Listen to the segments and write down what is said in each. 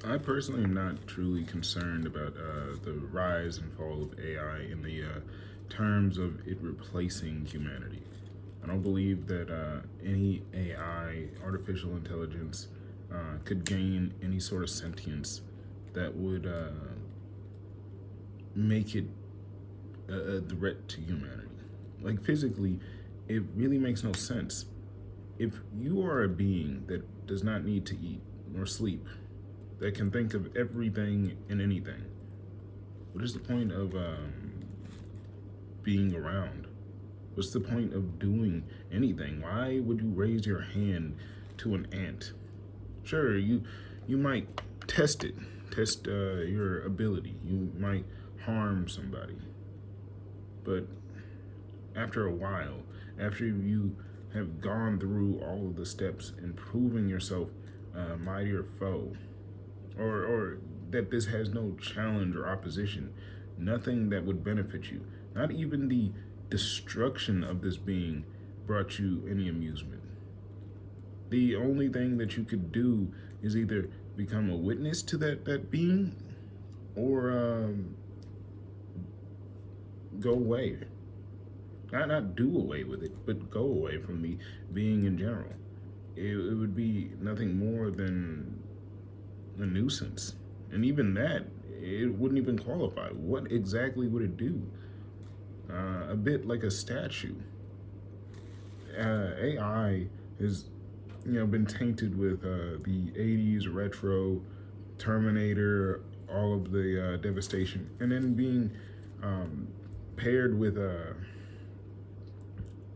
I personally am not truly concerned about the rise and fall of AI in the terms of it replacing humanity. I don't believe that any AI, artificial intelligence, could gain any sort of sentience that would make it a threat to humanity. Like physically, it really makes no sense. If you are a being that does not need to eat nor sleep, that can think of everything and anything, what is the point of being around? What's the point of doing anything? Why would you raise your hand to an ant? Sure, you might test it, test your ability. You might harm somebody, but after a while, after you have gone through all of the steps and proving yourself a mightier foe, or that this has no challenge or opposition, nothing that would benefit you, not even the destruction of this being brought you any amusement. The only thing that you could do is either become a witness to that being or go away. Not do away with it, but go away from the being in general. It would be nothing more than a nuisance. And even that, it wouldn't even qualify. What exactly would it do? A bit like a statue. AI has, been tainted with the '80s retro, Terminator, all of the devastation, and then being um, paired with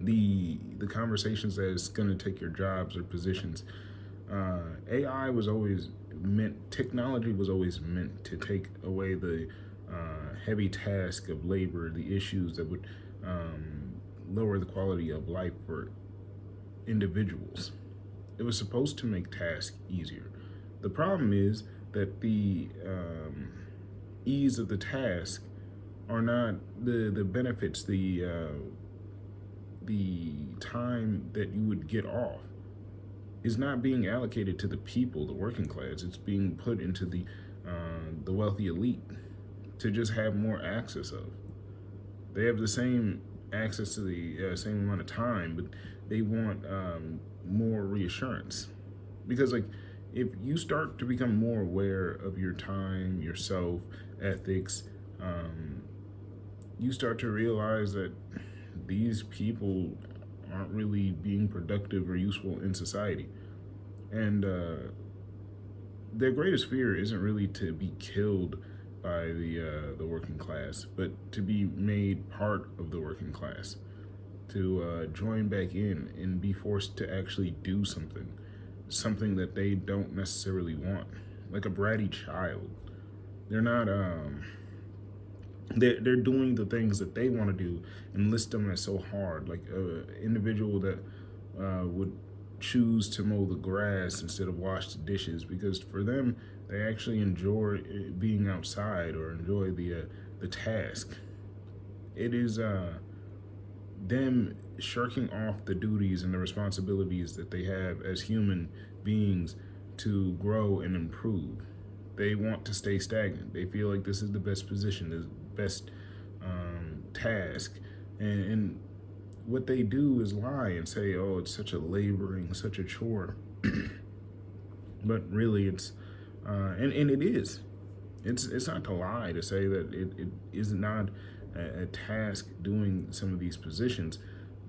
the conversations that it's going to take your jobs or positions. AI was always meant, technology was always meant to take away the heavy task of labor, the issues that would lower the quality of life for individuals. It was supposed to make tasks easier. The problem is that the ease of the task are not the benefits, the time that you would get off is not being allocated to the people, the working class. It's being put into the wealthy elite to just have more access of. They have the same access to the same amount of time, but they want more reassurance. Because like, if you start to become more aware of your time, yourself, ethics, um, you start to realize that these people aren't really being productive or useful in society. And their greatest fear isn't really to be killed by the working class, but to be made part of the working class, to join back in and be forced to actually do something, something that they don't necessarily want, like a bratty child. They're not they're doing the things that they want to do and list them as so hard, like an individual that would choose to mow the grass instead of wash the dishes, because for them they actually enjoy being outside or enjoy the task. It is them shirking off the duties and the responsibilities that they have as human beings to grow and improve. They want to stay stagnant. They feel like this is the best position, the best task, and what they do is lie and say, "Oh, it's such a laboring, such a chore," but really, it's and it is. It's not to lie to say that it is not a task doing some of these positions,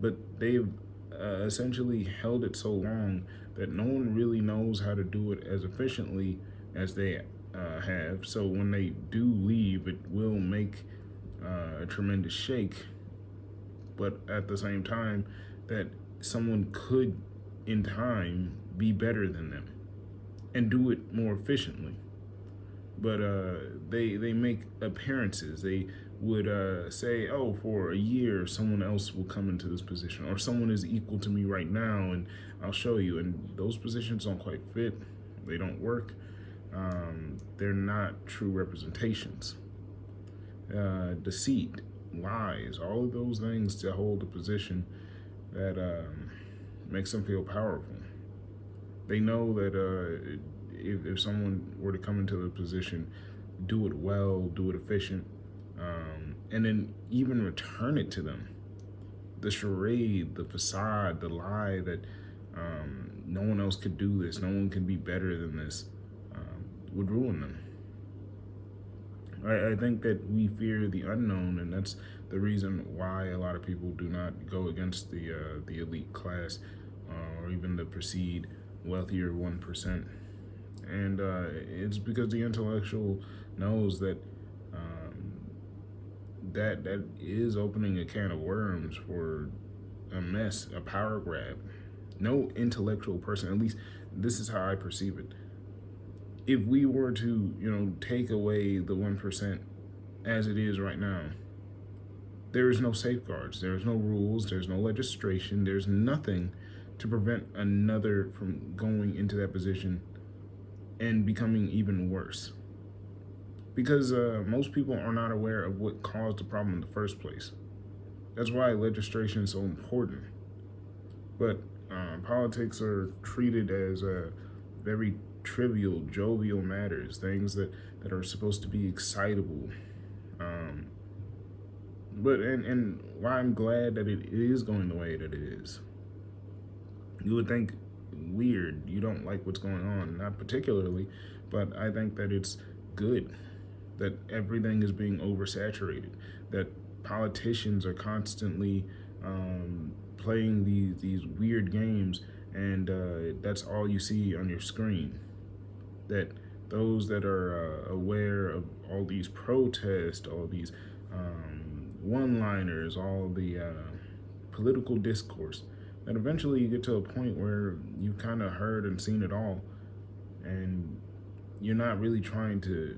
but they've essentially held it so long that no one really knows how to do it as efficiently as they have. So when they do leave, it will make a tremendous shake, but at the same time, that someone could, in time, be better than them and do it more efficiently. But they make appearances. They would say, "Oh, for a year, someone else will come into this position, or someone is equal to me right now, and I'll show you." And those positions don't quite fit. They don't work. They're not true representations. Deceit, lies, all of those things to hold a position that makes them feel powerful. They know that if someone were to come into a position, do it well, do it efficient, and then even return it to them. The charade, the facade, the lie that no one else could do this, no one can be better than this, would ruin them. I think that we fear the unknown, and that's the reason why a lot of people do not go against the elite class, or even the perceived wealthier 1%. And it's because the intellectual knows that that is opening a can of worms for a mess, a power grab. No intellectual person, at least this is how I perceive it. If we were to, take away the 1% as it is right now, there is no safeguards, there's no rules, there's no legislation, there's nothing to prevent another from going into that position and becoming even worse. Because most people are not aware of what caused the problem in the first place. That's why legislation is so important. But politics are treated as very trivial, jovial matters, things that are supposed to be excitable. And why I'm glad that it is going the way that it is. You would think weird, you don't like what's going on, not particularly, but I think that it's good that everything is being oversaturated, that politicians are constantly playing these weird games, and that's all you see on your screen. That those that are aware of all these protests, all these one-liners, all the political discourse, that eventually you get to a point where you've kind of heard and seen it all, and you're not really trying to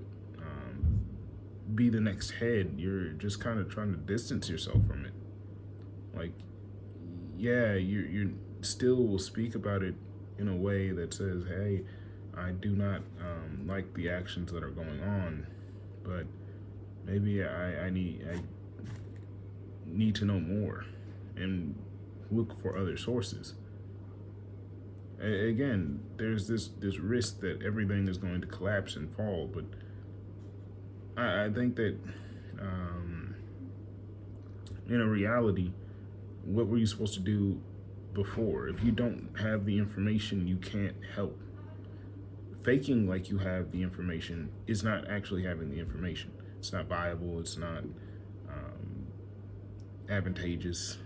be the next head. You're just kind of trying to distance yourself from it. Like, yeah, you still will speak about it in a way that says, hey, I do not like the actions that are going on, but maybe I need to know more and look for other sources. Again, there's this risk that everything is going to collapse and fall, but I think that in a reality, what were you supposed to do before? If you don't have the information, you can't help. Faking like you have the information is not actually having the information. It's not viable. It's not advantageous.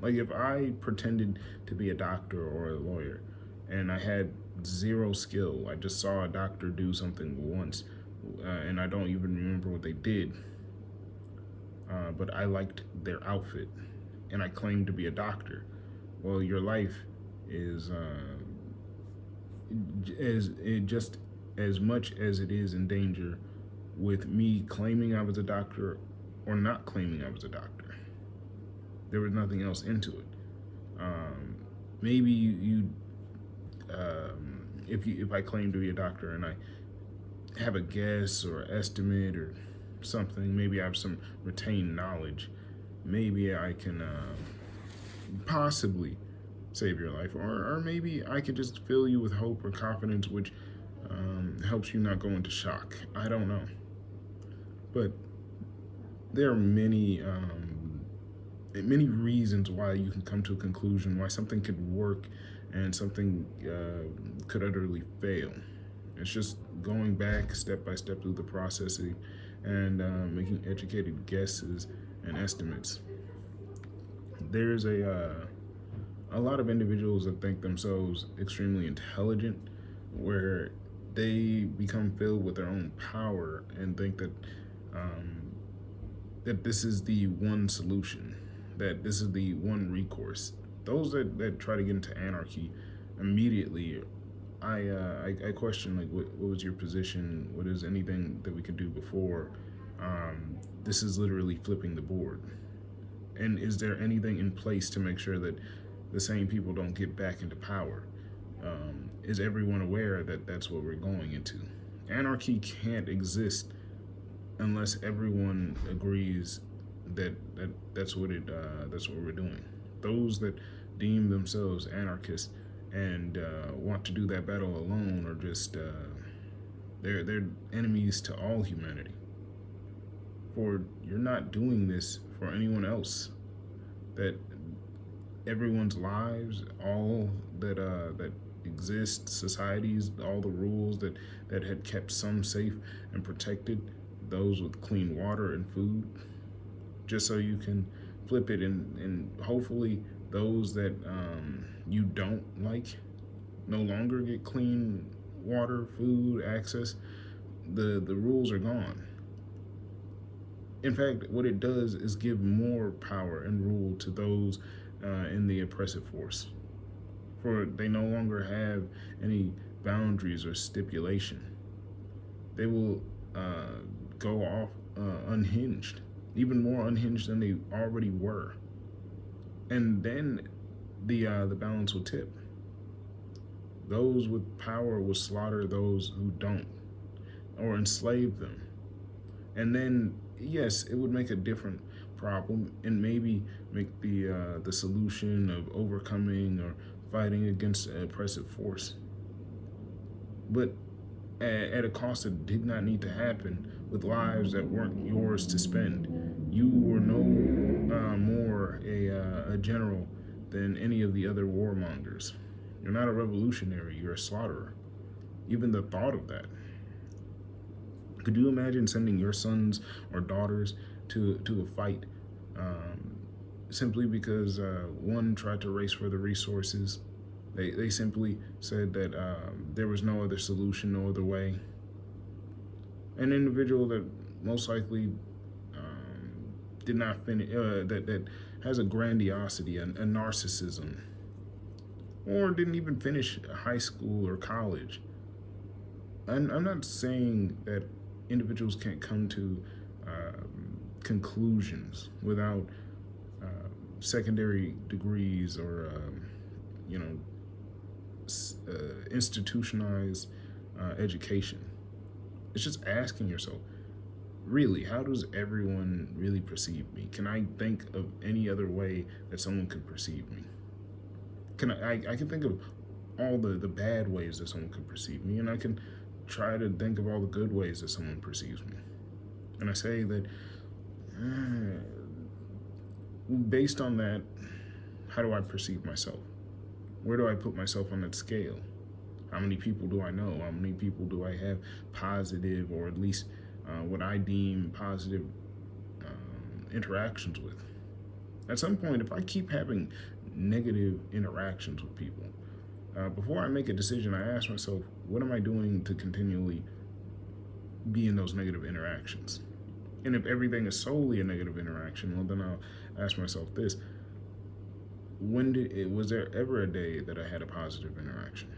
Like, if I pretended to be a doctor or a lawyer and I had zero skill, I just saw a doctor do something once, and I don't even remember what they did, but I liked their outfit and I claimed to be a doctor. Well, your life is just as much as it is in danger with me claiming I was a doctor or not claiming I was a doctor. There was nothing else into it. Maybe if I claim to be a doctor and I have a guess or estimate or something, maybe I have some retained knowledge, maybe I can possibly save your life, or maybe I could just fill you with hope or confidence, which helps you not go into shock. I don't know, but there are many reasons why you can come to a conclusion, why something could work and something could utterly fail. It's just going back step by step through the processing and making educated guesses and estimates. There's a lot of individuals that think themselves extremely intelligent, where they become filled with their own power and think that that this is the one solution, that this is the one recourse. Those that try to get into anarchy immediately, I question, like, what was your position? What is anything that we could do before? This is literally flipping the board. And is there anything in place to make sure that the same people don't get back into power? Is everyone aware that that's what we're going into? Anarchy can't exist unless everyone agrees that that's what we're doing. Those that deem themselves anarchists and want to do that battle alone, or just they're enemies to all humanity. For you're not doing this for anyone else. That everyone's lives, all that exist, societies, all the rules that had kept some safe and protected those with clean water and food, just so you can flip it, and hopefully those that you don't like no longer get clean water, food, access. The rules are gone. In fact, what it does is give more power and rule to those in the oppressive force, for they no longer have any boundaries or stipulation. They will go off unhinged, even more unhinged than they already were, and then the balance will tip. Those with power will slaughter those who don't, or enslave them, and then yes, it would make a different problem, and maybe make the solution of overcoming or fighting against an oppressive force, but at a cost that did not need to happen, with lives that weren't yours to spend. You were no more a general than any of the other warmongers. You're not a revolutionary, you're a slaughterer. Even the thought of that. Could you imagine sending your sons or daughters to a fight simply because one tried to race for the resources? They simply said that there was no other solution, no other way. An individual that most likely did not finish, that has a grandiosity, a narcissism, or didn't even finish high school or college. I'm not saying that individuals can't come to conclusions without secondary degrees, or you know institutionalized education. It's just asking yourself, really, how does everyone really perceive me? Can I think of any other way that someone could perceive me? I can think of all the bad ways that someone could perceive me, and I can try to think of all the good ways that someone perceives me. And I say that based on that, how do I perceive myself? Where do I put myself on that scale? How many people do I know? How many people do I have positive, or at least what I deem positive interactions with? At some point, if I keep having negative interactions with people, before I make a decision, I ask myself, what am I doing to continually be in those negative interactions? And if everything is solely a negative interaction, well, then I'll ask myself this: was there ever a day that I had a positive interaction?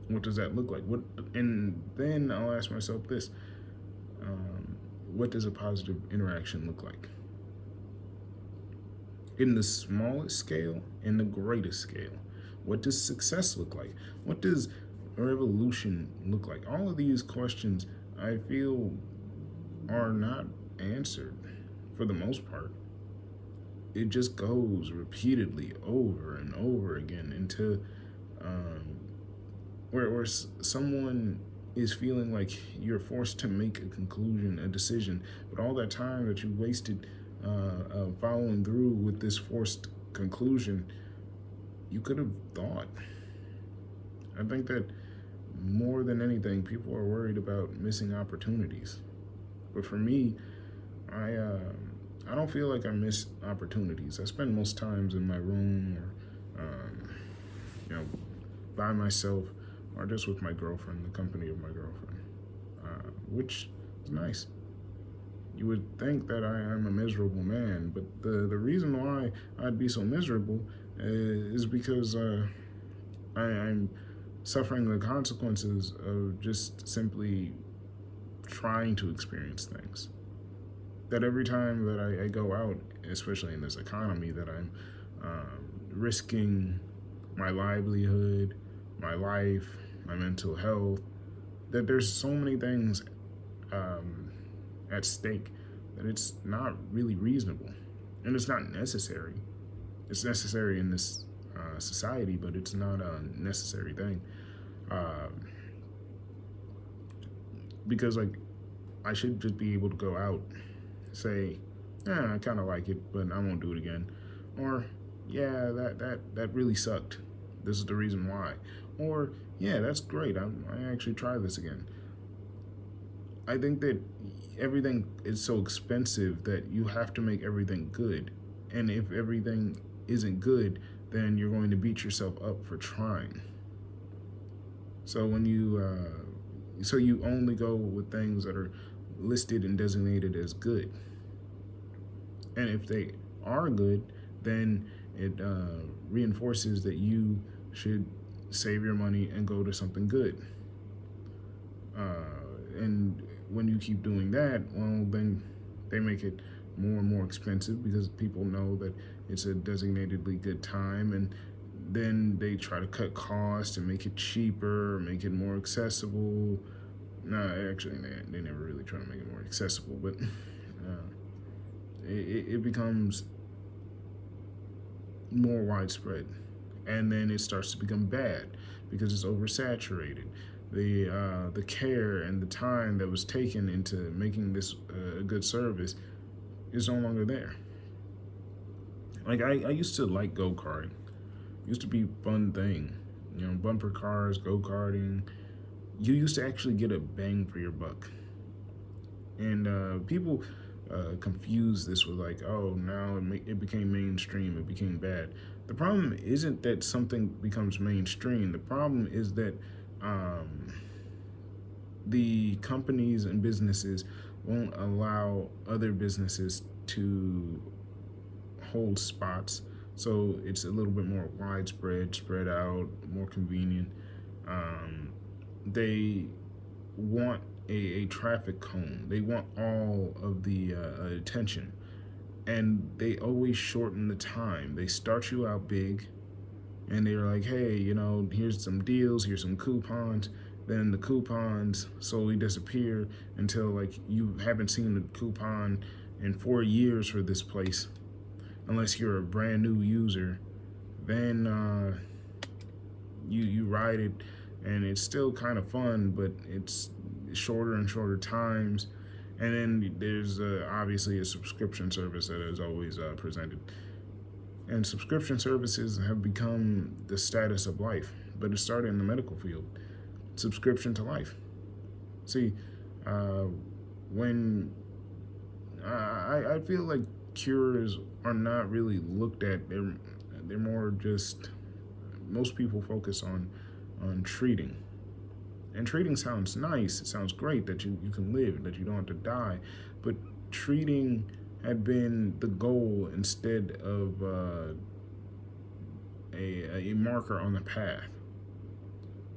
What does that look like? And then I'll ask myself this: what does a positive interaction look like? In the smallest scale, in the greatest scale. What does success look like? What does revolution look like? All of these questions, I feel, are not answered for the most part. It just goes repeatedly over and over again into where someone is feeling like you're forced to make a conclusion, a decision, but all that time that you wasted following through with this forced conclusion, you could have thought. I think that more than anything, people are worried about missing opportunities. But for me, I don't feel like I miss opportunities. I spend most times in my room, or by myself, or just with my girlfriend, the company of my girlfriend, which is nice. You would think that I am a miserable man, but the reason why I'd be so miserable is because I'm suffering the consequences of just simply trying to experience things. That every time that I go out, especially in this economy, that I'm risking my livelihood, my life, my mental health, that there's so many things at stake that it's not really reasonable, and it's not necessary. It's necessary in this society, but it's not a necessary thing. Um, because like I should just be able to go out, say, yeah, I kind of like it, but I won't do it again, or yeah, that really sucked. This is the reason why, or yeah, that's great. I actually try this again. I think that everything is so expensive that you have to make everything good, and if everything isn't good, then you're going to beat yourself up for trying. So so you only go with things that are listed and designated as good. And if they are good, then it reinforces that you should save your money and go to something good. And when you keep doing that, well, then they make it more and more expensive because people know that it's a designatedly good time, and then they try to cut costs and make it cheaper, make it more accessible. No, actually, they never really try to make it more accessible, but it becomes more widespread, and then it starts to become bad because it's oversaturated. The care and the time that was taken into making this a good service is no longer there. Like I used to like go karting. It used to be a fun thing, you know, bumper cars, go karting. You used to actually get a bang for your buck, and people confuse this with like, oh, now it became mainstream, it became bad. The problem isn't that something becomes mainstream. The problem is that um, the companies and businesses won't allow other businesses to hold spots. So it's a little bit more widespread, spread out, more convenient. Um, they want a traffic cone. They want all of the attention, and they always shorten the time. They start you out big, and they're like, hey, you know, here's some deals, here's some coupons. Then the coupons slowly disappear until like you haven't seen the coupon in 4 years for this place, unless you're a brand new user. Then you ride it, and it's still kind of fun, but it's shorter and shorter times. And then there's obviously a subscription service that is always presented. And subscription services have become the status of life, but it started in the medical field. Subscription to life. See, uh, when I feel like cures are not really looked at. They're more just, most people focus on treating. And treating sounds nice. It sounds great that you can live, that you don't have to die. But treating had been the goal instead of a marker on the path.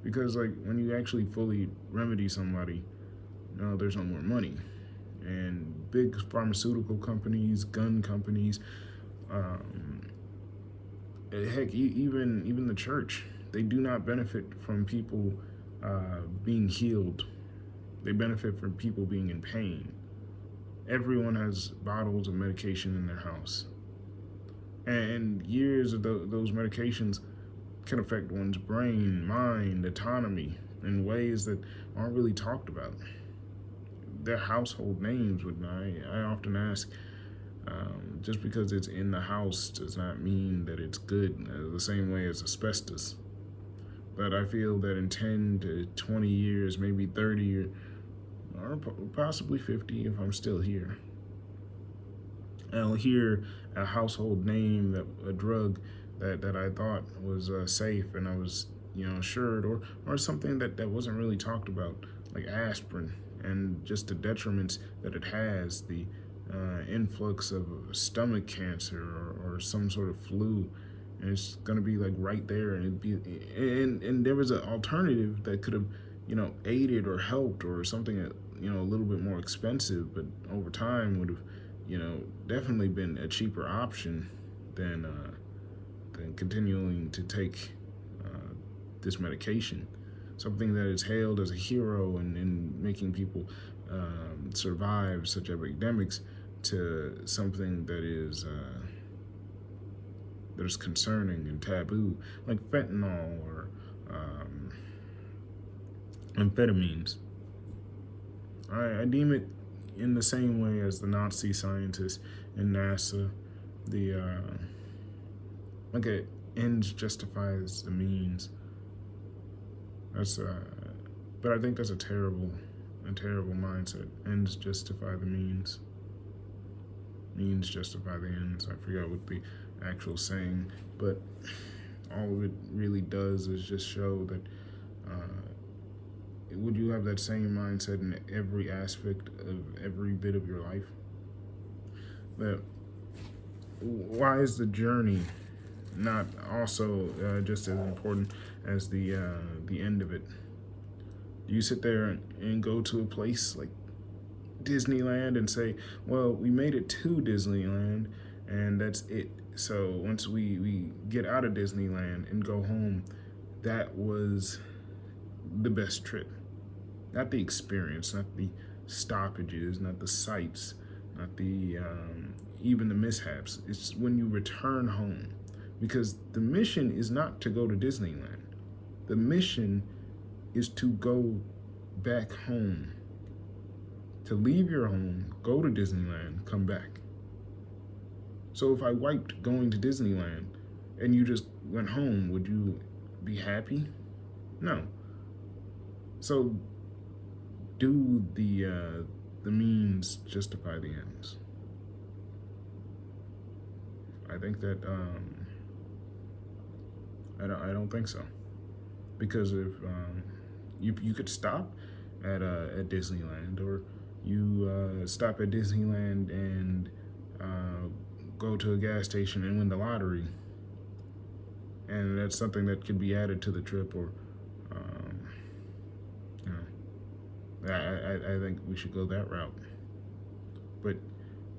Because like when you actually fully remedy somebody, no, there's no more money. And big pharmaceutical companies, gun companies, um, heck, even the church, they do not benefit from people being healed. They benefit from people being in pain. Everyone has bottles of medication in their house, and years of those medications can affect one's brain, mind, autonomy in ways that aren't really talked about. They're household names. When I often ask, just because it's in the house does not mean that it's good, the same way as asbestos. But I feel that in 10 to 20 years, maybe 30 or possibly 50 if I'm still here, I'll hear a household name, that a drug that I thought was safe and I was, you know, assured, or something that wasn't really talked about, like aspirin, and just the detriments that it has, the influx of stomach cancer, or some sort of flu, and it's gonna be like right there, and and there was an alternative that could have, you know, aided or helped, or something that, you know, a little bit more expensive, but over time would have, you know, definitely been a cheaper option than continuing to take this medication. Something that is hailed as a hero and making people survive such epidemics, to something that is that is concerning and taboo, like fentanyl or amphetamines. I deem it in the same way as the Nazi scientists in NASA. The like a ends justifies the means. That's but I think that's a terrible mindset. Ends justify the means. Means justify the ends. I forgot what the actual saying, but all it really does is just show that would you have that same mindset in every aspect of every bit of your life? That why is the journey not also just as important as the end of it? Do you sit there and go to a place like Disneyland and say, well, we made it to Disneyland and that's it. So once we get out of Disneyland and go home, that was the best trip. Not the experience, not the stoppages, not the sights, not the even the mishaps. It's when you return home. Because the mission is not to go to Disneyland. The mission is to go back home. To leave your home, go to Disneyland, come back. So if I wiped going to Disneyland and you just went home, would you be happy? No. So do the means justify the ends? I think that I don't think so, because if you could stop at Disneyland, or you stop at Disneyland and go to a gas station and win the lottery, and that's something that could be added to the trip, or you know, I think we should go that route. But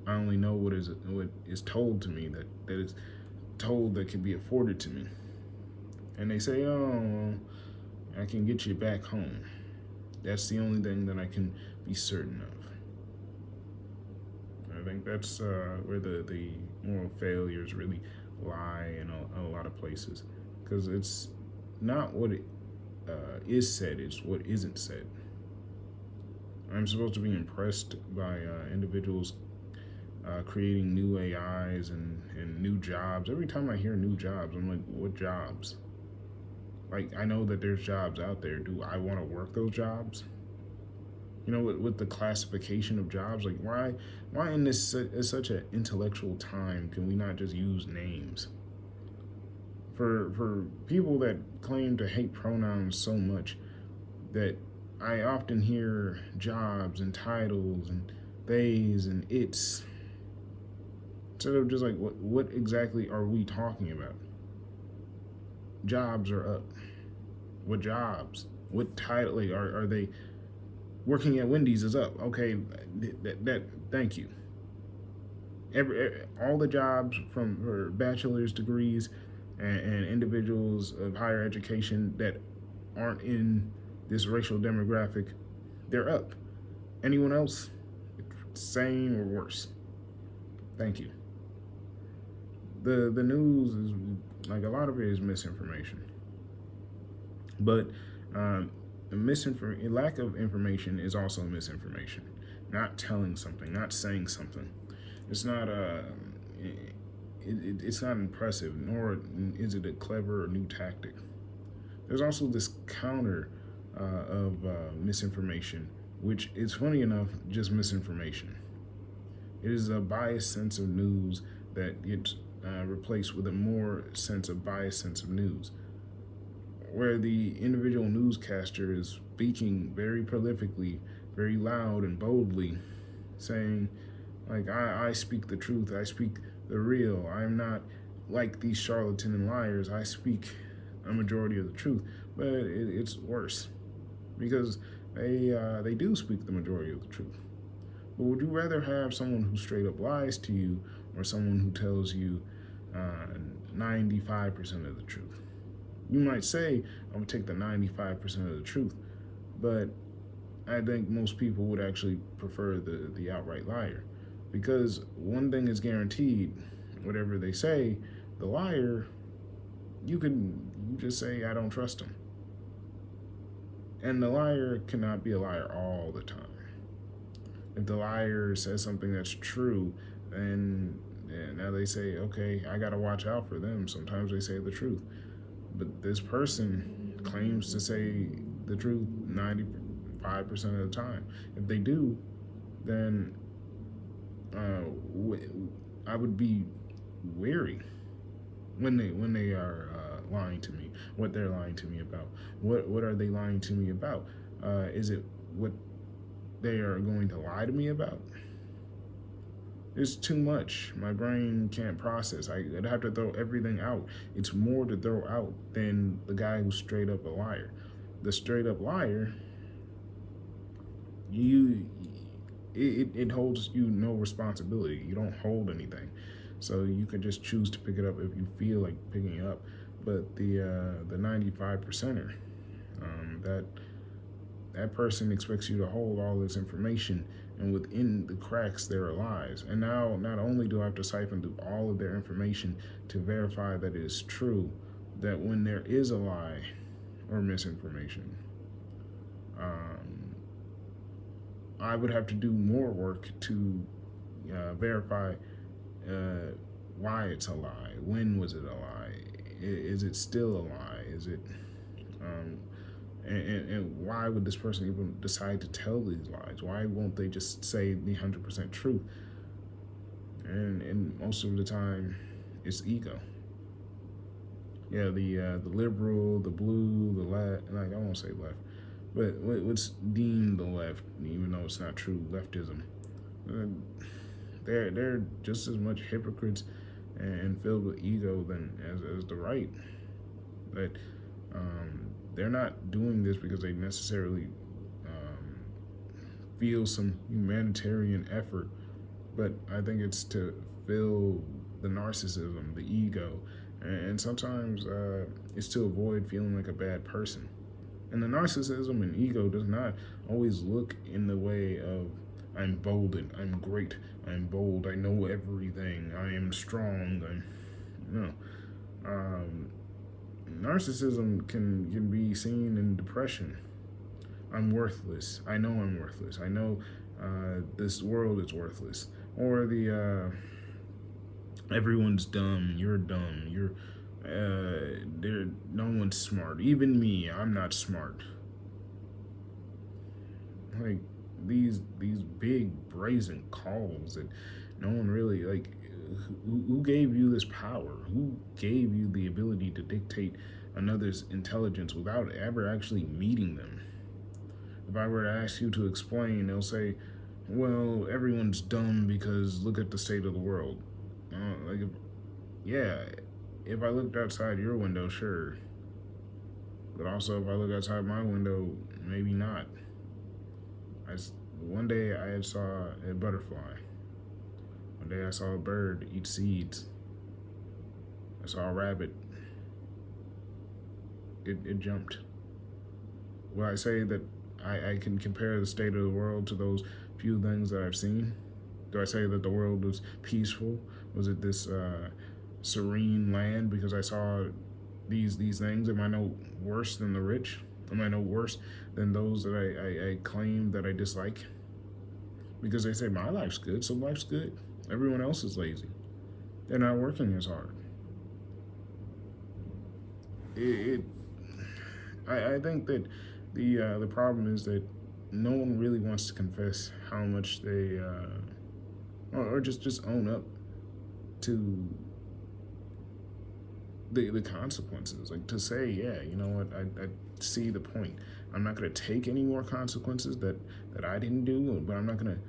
I only know what is told to me, that is told that can be afforded to me. And they say, oh, I can get you back home. That's the only thing that I can be certain of. I think that's where the moral failures really lie in a lot of places. Because it's not what it is said, it's what isn't said. I'm supposed to be impressed by individuals creating new AIs and new jobs. Every time I hear new jobs, I'm like, what jobs? Like, I know that there's jobs out there. Do I want to work those jobs? You know, with the classification of jobs, like why in this such an intellectual time can we not just use names? For people that claim to hate pronouns so much, that I often hear jobs and titles and theys and its, instead of just like what exactly are we talking about? Jobs are up. What jobs? What title? Like, are they working at Wendy's is up? Okay, that thank you. All the jobs for bachelor's degrees and individuals of higher education that aren't in this racial demographic, they're up. Anyone else? Same or worse. Thank you. The news is, like, a lot of it is misinformation. But lack of information is also misinformation. Not telling something, not saying something. It's not it's not impressive, nor is it a clever or new tactic. There's also this counter of misinformation, which is, funny enough, just misinformation. It is a biased sense of news that gets replaced with a more biased sense of news, where the individual newscaster is speaking very prolifically, very loud and boldly, saying, like, I speak the truth, I speak the real, I'm not like these charlatan and liars, I speak a majority of the truth. But it's worse, because they do speak the majority of the truth. But would you rather have someone who straight up lies to you, or someone who tells you 95% of the truth? You might say, I'm going to take the 95% of the truth, but I think most people would actually prefer the outright liar. Because one thing is guaranteed, whatever they say, The liar, you just say, I don't trust him. And the liar cannot be a liar all the time. If the liar says something that's true, then now they say, okay, I gotta watch out for them. Sometimes they say the truth. But this person claims to say the truth 95% of the time. If they do, then I would be wary when they are lying to me. What they're lying to me about? What are they lying to me about? Is it what they are going to lie to me about? It's too much. My brain can't process. I'd have to throw everything out. It's more to throw out than the guy who's straight up a liar. The straight up liar, you it holds you no responsibility. You don't hold anything, so you can just choose to pick it up if you feel like picking it up. But the 95 percenter, that person expects you to hold all this information, and within the cracks there are lies. And now not only do I have to siphon through all of their information to verify that it is true, that when there is a lie or misinformation, I would have to do more work to verify why it's a lie. When was it a lie? Is it still a lie? Is it um, and why would this person even decide to tell these lies? Why won't they just say the 100% truth? And most of the time, it's ego. Yeah, the liberal, the blue, the left. Like, I won't say left, but what's deemed the left, even though it's not true, leftism. Uh, they're just as much hypocrites and filled with ego than as the right. But they're not doing this because they necessarily feel some humanitarian effort, but I think it's to fill the narcissism, the ego, and sometimes it's to avoid feeling like a bad person. And the narcissism and ego does not always look in the way of I'm bold and I'm great, I'm bold, I know everything, I am strong. No. Narcissism can be seen in depression. I'm worthless. I know I'm worthless. I know this world is worthless. Or the everyone's dumb. You're dumb. You're there. No one's smart. Even me. I'm not smart. Like these big brazen calls that no one really like. Who gave you this power? Who gave you the ability to dictate another's intelligence without ever actually meeting them? If I were to ask you to explain, they'll say, well, everyone's dumb because look at the state of the world. Like, yeah, if I looked outside your window, sure. But also, if I look outside my window, maybe not. One day I saw a butterfly. One day I saw a bird eat seeds. I saw a rabbit. It jumped. Will I say that I can compare the state of the world to those few things that I've seen? Do I say that the world was peaceful? Was it this serene land because I saw these things? Am I no worse than the rich? Am I no worse than those that I claim that I dislike? Because they say my life's good, so life's good. Everyone else is lazy. They're not working as hard. I think that the problem is that no one really wants to confess how much they or just own up to the consequences. Like to say, yeah, you know what, I see the point. I'm not going to take any more consequences that I didn't do, but I'm not going to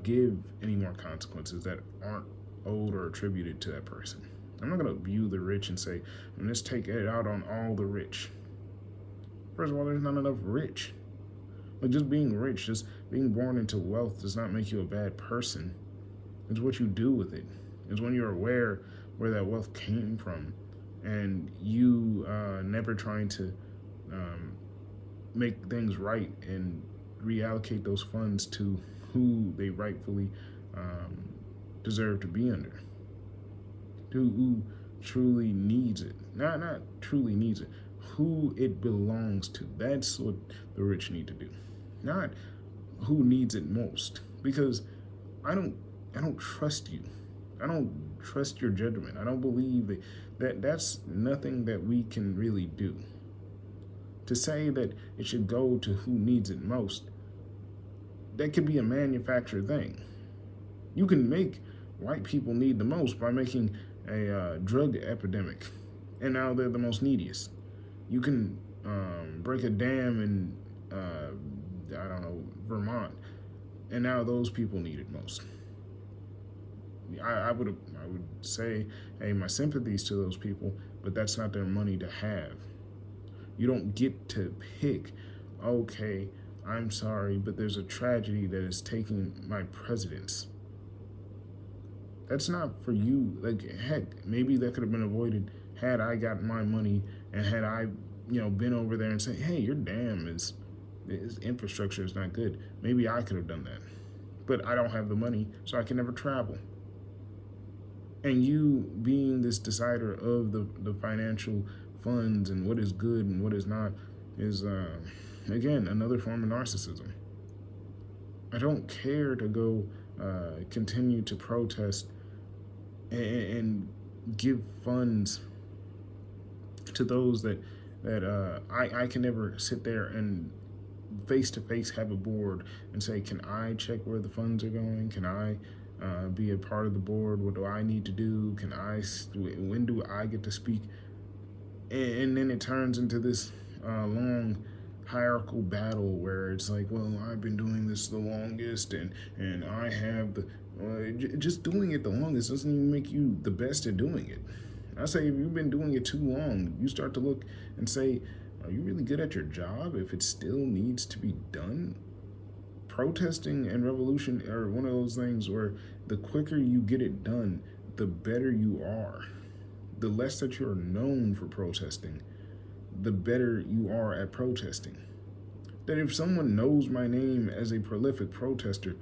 give any more consequences that aren't owed or attributed to that person. I'm not going to view the rich and say, let's take it out on all the rich. First of all, there's not enough rich. Like just being rich, just being born into wealth does not make you a bad person. It's what you do with it. It's when you're aware where that wealth came from and you never trying to make things right and reallocate those funds to who they rightfully deserve to be under. Who truly needs it. Not truly needs it. Who it belongs to. That's what the rich need to do. Not who needs it most. Because I don't I don't trust you. I don't trust your judgment. I don't believe that's nothing that we can really do. To say that it should go to who needs it most, that could be a manufactured thing. You can make white people need the most by making a drug epidemic, and now they're the most neediest. You can break a dam in, I don't know, Vermont, and now those people need it most. I would say, hey, my sympathies to those people, but that's not their money to have. You don't get to pick, okay, I'm sorry, but there's a tragedy that is taking my presidents. That's not for you. Like, heck, maybe that could have been avoided had I gotten my money and had I, been over there and say, hey, your dam is infrastructure is not good. Maybe I could have done that. But I don't have the money, so I can never travel. And you being this decider of the financial funds and what is good and what is not is, again, another form of narcissism. I don't care to go continue to protest and give funds to those that I can never sit there and face to face have a board and say, can I check where the funds are going? Can I be a part of the board? What do I need to do? When do I get to speak? And then it turns into this long hierarchical battle where it's like, well, I've been doing this the longest, and I have the just doing it the longest doesn't even make you the best at doing it. I say if you've been doing it too long, you start to look and say, are you really good at your job if it still needs to be done? Protesting and revolution are one of those things where the quicker you get it done, the better you are. The less that you're known for protesting, the better you are at protesting. That if someone knows my name as a prolific protester,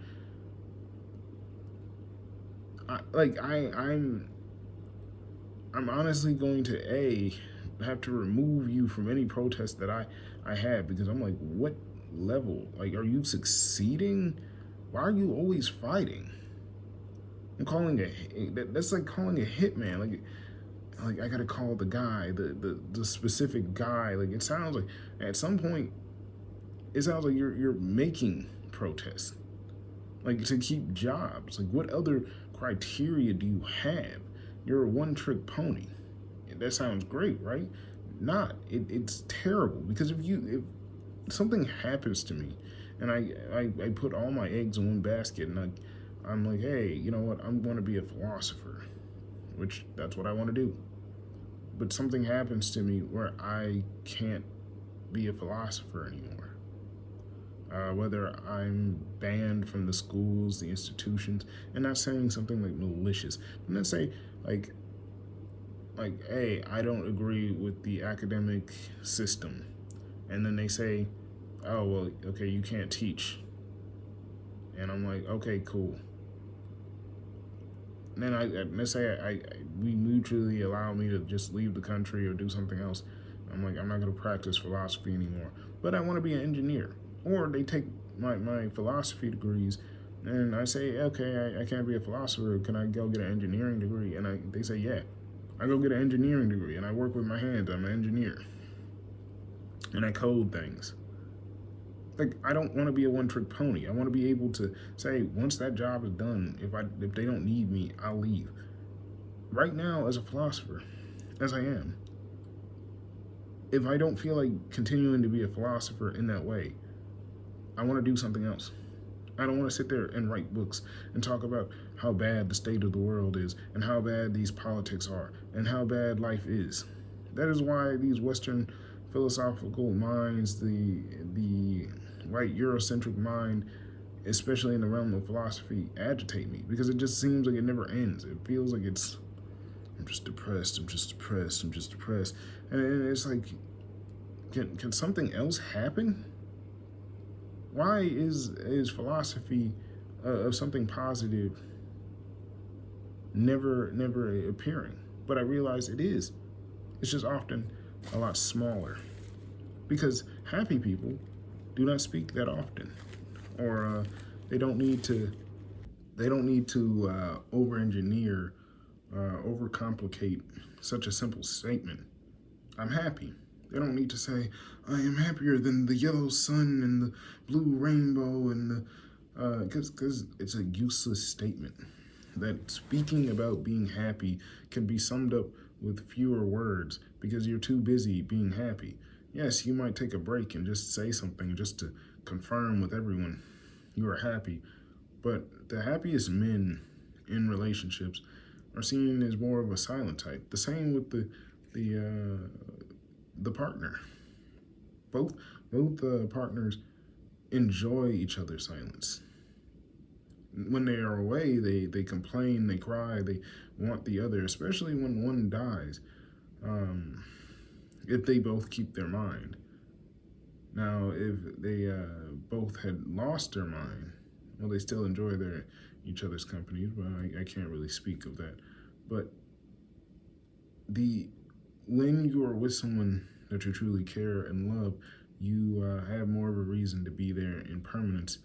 I'm honestly going to have to remove you from any protest that I have, because I'm like, what level? Like, are you succeeding? Why are you always fighting? I'm calling that's like calling a hitman. Like I gotta call the guy, the specific guy. Like, it sounds like at some point it sounds like you're making protests, like, to keep jobs. Like, what other criteria do you have? You're a one-trick pony. That sounds great, right? Not. It's terrible, because if something happens to me and I put all my eggs in one basket and I'm like, hey, you know what? I'm going to be a philosopher, which that's what I want to do. But something happens to me where I can't be a philosopher anymore. Whether I'm banned from the schools, the institutions, and not saying something like malicious, but not say like, hey, I don't agree with the academic system, and then they say, oh, well, okay, you can't teach, and I'm like, okay, cool. And then let's say we mutually allow me to just leave the country or do something else. I'm like, I'm not going to practice philosophy anymore, but I want to be an engineer. Or they take my philosophy degrees, and I say, okay, I can't be a philosopher. Can I go get an engineering degree? And they say, yeah. I go get an engineering degree, and I work with my hands. I'm an engineer, and I code things. Like, I don't want to be a one-trick pony. I want to be able to say, once that job is done, if they don't need me, I'll leave. Right now, as a philosopher, as I am, if I don't feel like continuing to be a philosopher in that way, I want to do something else. I don't want to sit there and write books and talk about how bad the state of the world is and how bad these politics are and how bad life is. That is why these Western philosophical minds, the white Eurocentric mind, especially in the realm of philosophy, agitate me, because it just seems like it never ends. It feels like I'm just depressed, I'm just depressed, I'm just depressed. And it's like, can something else happen? Why is philosophy of something positive never appearing? But I realize it is. It's just often a lot smaller because happy people do not speak that often, or they don't need to. They don't need to over-engineer, overcomplicate such a simple statement. I'm happy. They don't need to say, I am happier than the yellow sun and the blue rainbow and the, because it's a useless statement. That speaking about being happy can be summed up with fewer words because you're too busy being happy. Yes, you might take a break and just say something just to confirm with everyone you are happy, but the happiest men in relationships are seen as more of a silent type. The same with the partner. Both partners enjoy each other's silence. When they are away, they complain, they cry, they want the other, especially when one dies. If they both keep their mind. Now, if they both had lost their mind, well, they still enjoy each other's company. But I can't really speak of that. But when you are with someone that you truly care and love, you have more of a reason to be there in permanence.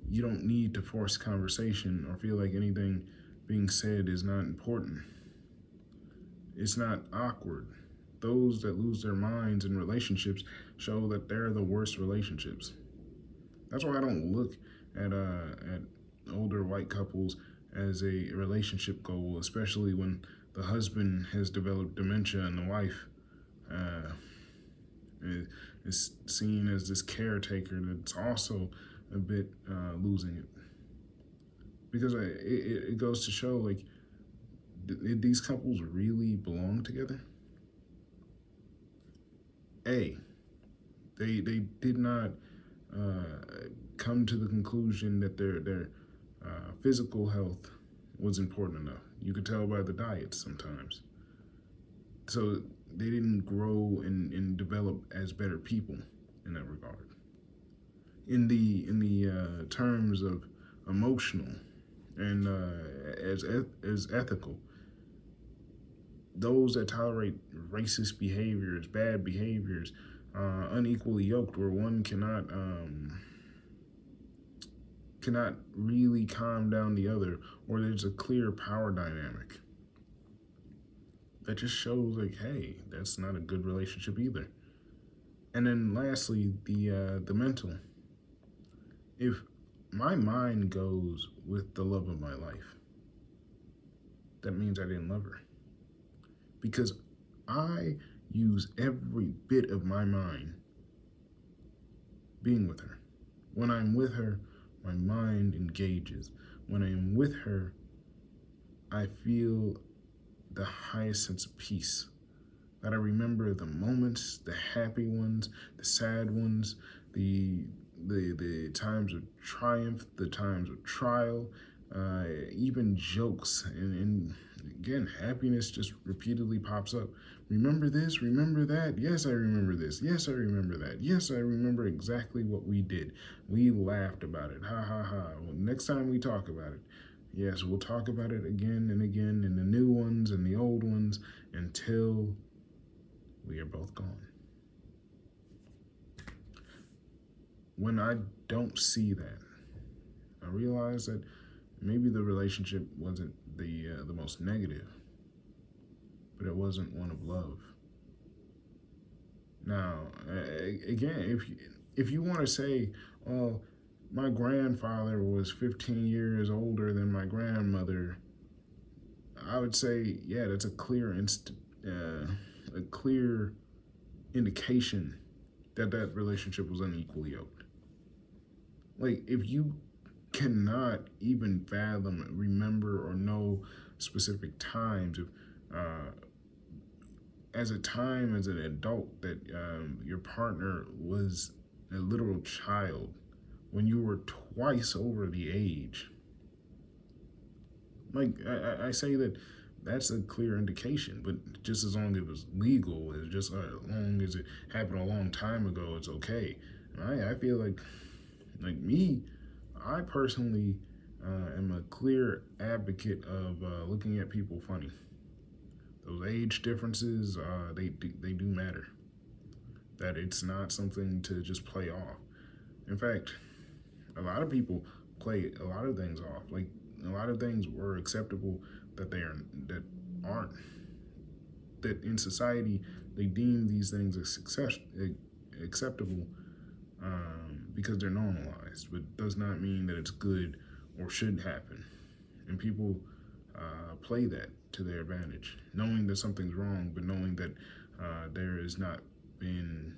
You don't need to force conversation or feel like anything being said is not important. It's not awkward. Those that lose their minds in relationships show that they're the worst relationships. That's why I don't look at older white couples as a relationship goal, especially when the husband has developed dementia and the wife is seen as this caretaker that's also a bit losing it. Because it goes to show, like, did these couples really belong together? They did not come to the conclusion that their physical health was important enough. You could tell by the diets sometimes. So they didn't grow and develop as better people in that regard. In the terms of emotional and as ethical, those that tolerate racist behaviors, bad behaviors, unequally yoked, where one cannot really calm down the other, or there's a clear power dynamic. That just shows, like, hey, that's not a good relationship either. And then lastly, the mental. If my mind goes with the love of my life, that means I didn't love her. Because I use every bit of my mind being with her. When I'm with her, my mind engages. When I am with her, I feel the highest sense of peace. That I remember the moments, the happy ones, the sad ones, the times of triumph, the times of trial, even jokes, and again, happiness just repeatedly pops up. Remember this, remember that. Yes, I remember this. Yes, I remember that. Yes, I remember exactly what we did. We laughed about it. Ha ha ha. Well, next time we talk about it, yes, we'll talk about it again and again, and the new ones and the old ones, until we are both gone. When I don't see that, I realize that maybe the relationship wasn't the most negative, but it wasn't one of love. Now, again, if you want to say, oh, my grandfather was 15 years older than my grandmother, I would say, yeah, that's a clear indication that relationship was unequally yoked. Like, if you cannot even fathom, remember, or know specific times, if as an adult, that your partner was a literal child when you were twice over the age. Like, I say that's a clear indication, but just as long as it was legal, as long as it happened a long time ago, it's okay. I feel like me, I personally am a clear advocate of looking at people funny. those age differences, they do matter. That it's not something to just play off. In fact, a lot of people play a lot of things off. Like a lot of things were acceptable that aren't, that in society they deem these things as acceptable because they're normalized, but does not mean that it's good or should happen. And people play that to their advantage, knowing that something's wrong, but knowing that there has not been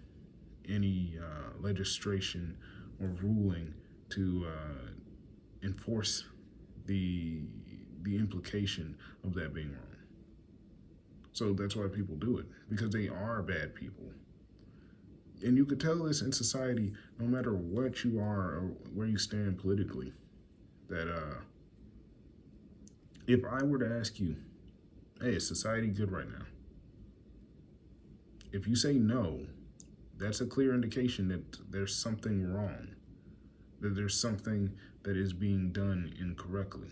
any legislation or ruling to enforce the implication of that being wrong. So that's why people do it, because they are bad people. And you could tell this in society, no matter what you are or where you stand politically, that if I were to ask you, hey, is society good right now? If you say no, that's a clear indication that there's something wrong, that there's something that is being done incorrectly,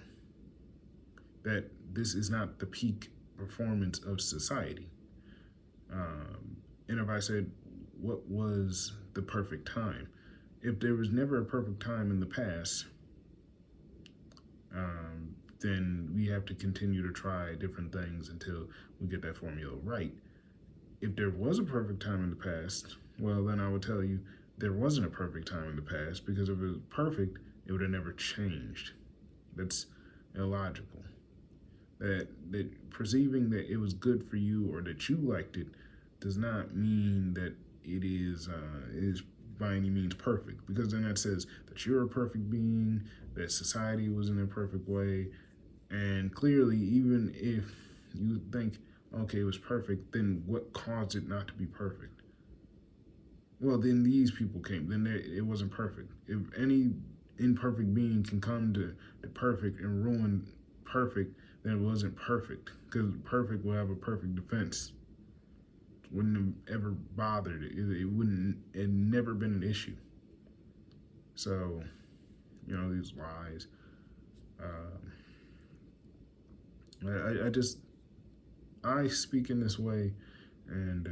that this is not the peak performance of society. And if I said, what was the perfect time? If there was never a perfect time in the past, then we have to continue to try different things until we get that formula right. If there was a perfect time in the past, well, then I would tell you there wasn't a perfect time in the past, because if it was perfect, it would have never changed. That's illogical. That perceiving that it was good for you or that you liked it does not mean that it is by any means perfect, because then that says that you're a perfect being, that society was in a perfect way, and clearly, even if you think, okay, it was perfect, then what caused it not to be perfect? Well, then these people came, then it wasn't perfect. If any imperfect being can come to perfect and ruin perfect, then it wasn't perfect, because perfect will have a perfect defense. Wouldn't have ever bothered it. It had never been an issue. So, these lies. I speak in this way, and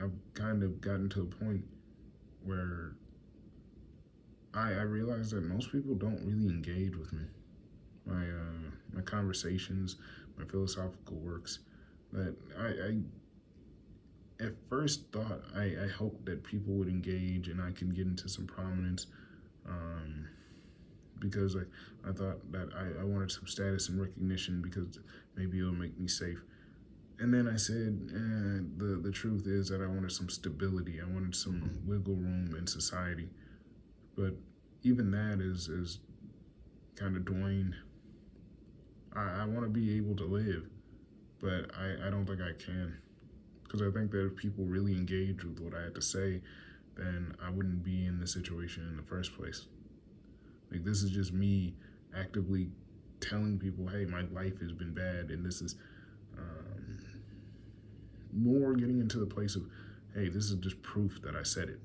I've kind of gotten to a point where I realize that most people don't really engage with me. My conversations, my philosophical works, that I at first thought I hoped that people would engage and I can get into some prominence, because I thought that I wanted some status and recognition, because maybe it'll make me safe. And then I said, the truth is that I wanted some stability. I wanted some wiggle room in society. But even that is kind of Dwayne. I want to be able to live, but I don't think I can. Because I think that if people really engage with what I had to say, then I wouldn't be in this situation in the first place. Like, this is just me actively telling people, hey, my life has been bad, and this is more getting into the place of, hey, this is just proof that I said it.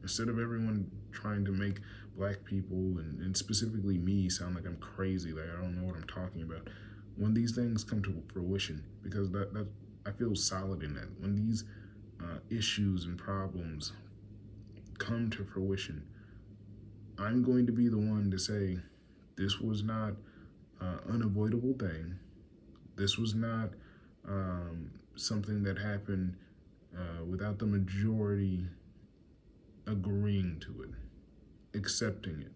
Instead of everyone trying to make black people, and specifically me, sound like I'm crazy, like I don't know what I'm talking about. When these things come to fruition, because that I feel solid in that. When these issues and problems come to fruition, I'm going to be the one to say, this was not an unavoidable thing. This was not something that happened without the majority agreeing to it, accepting it.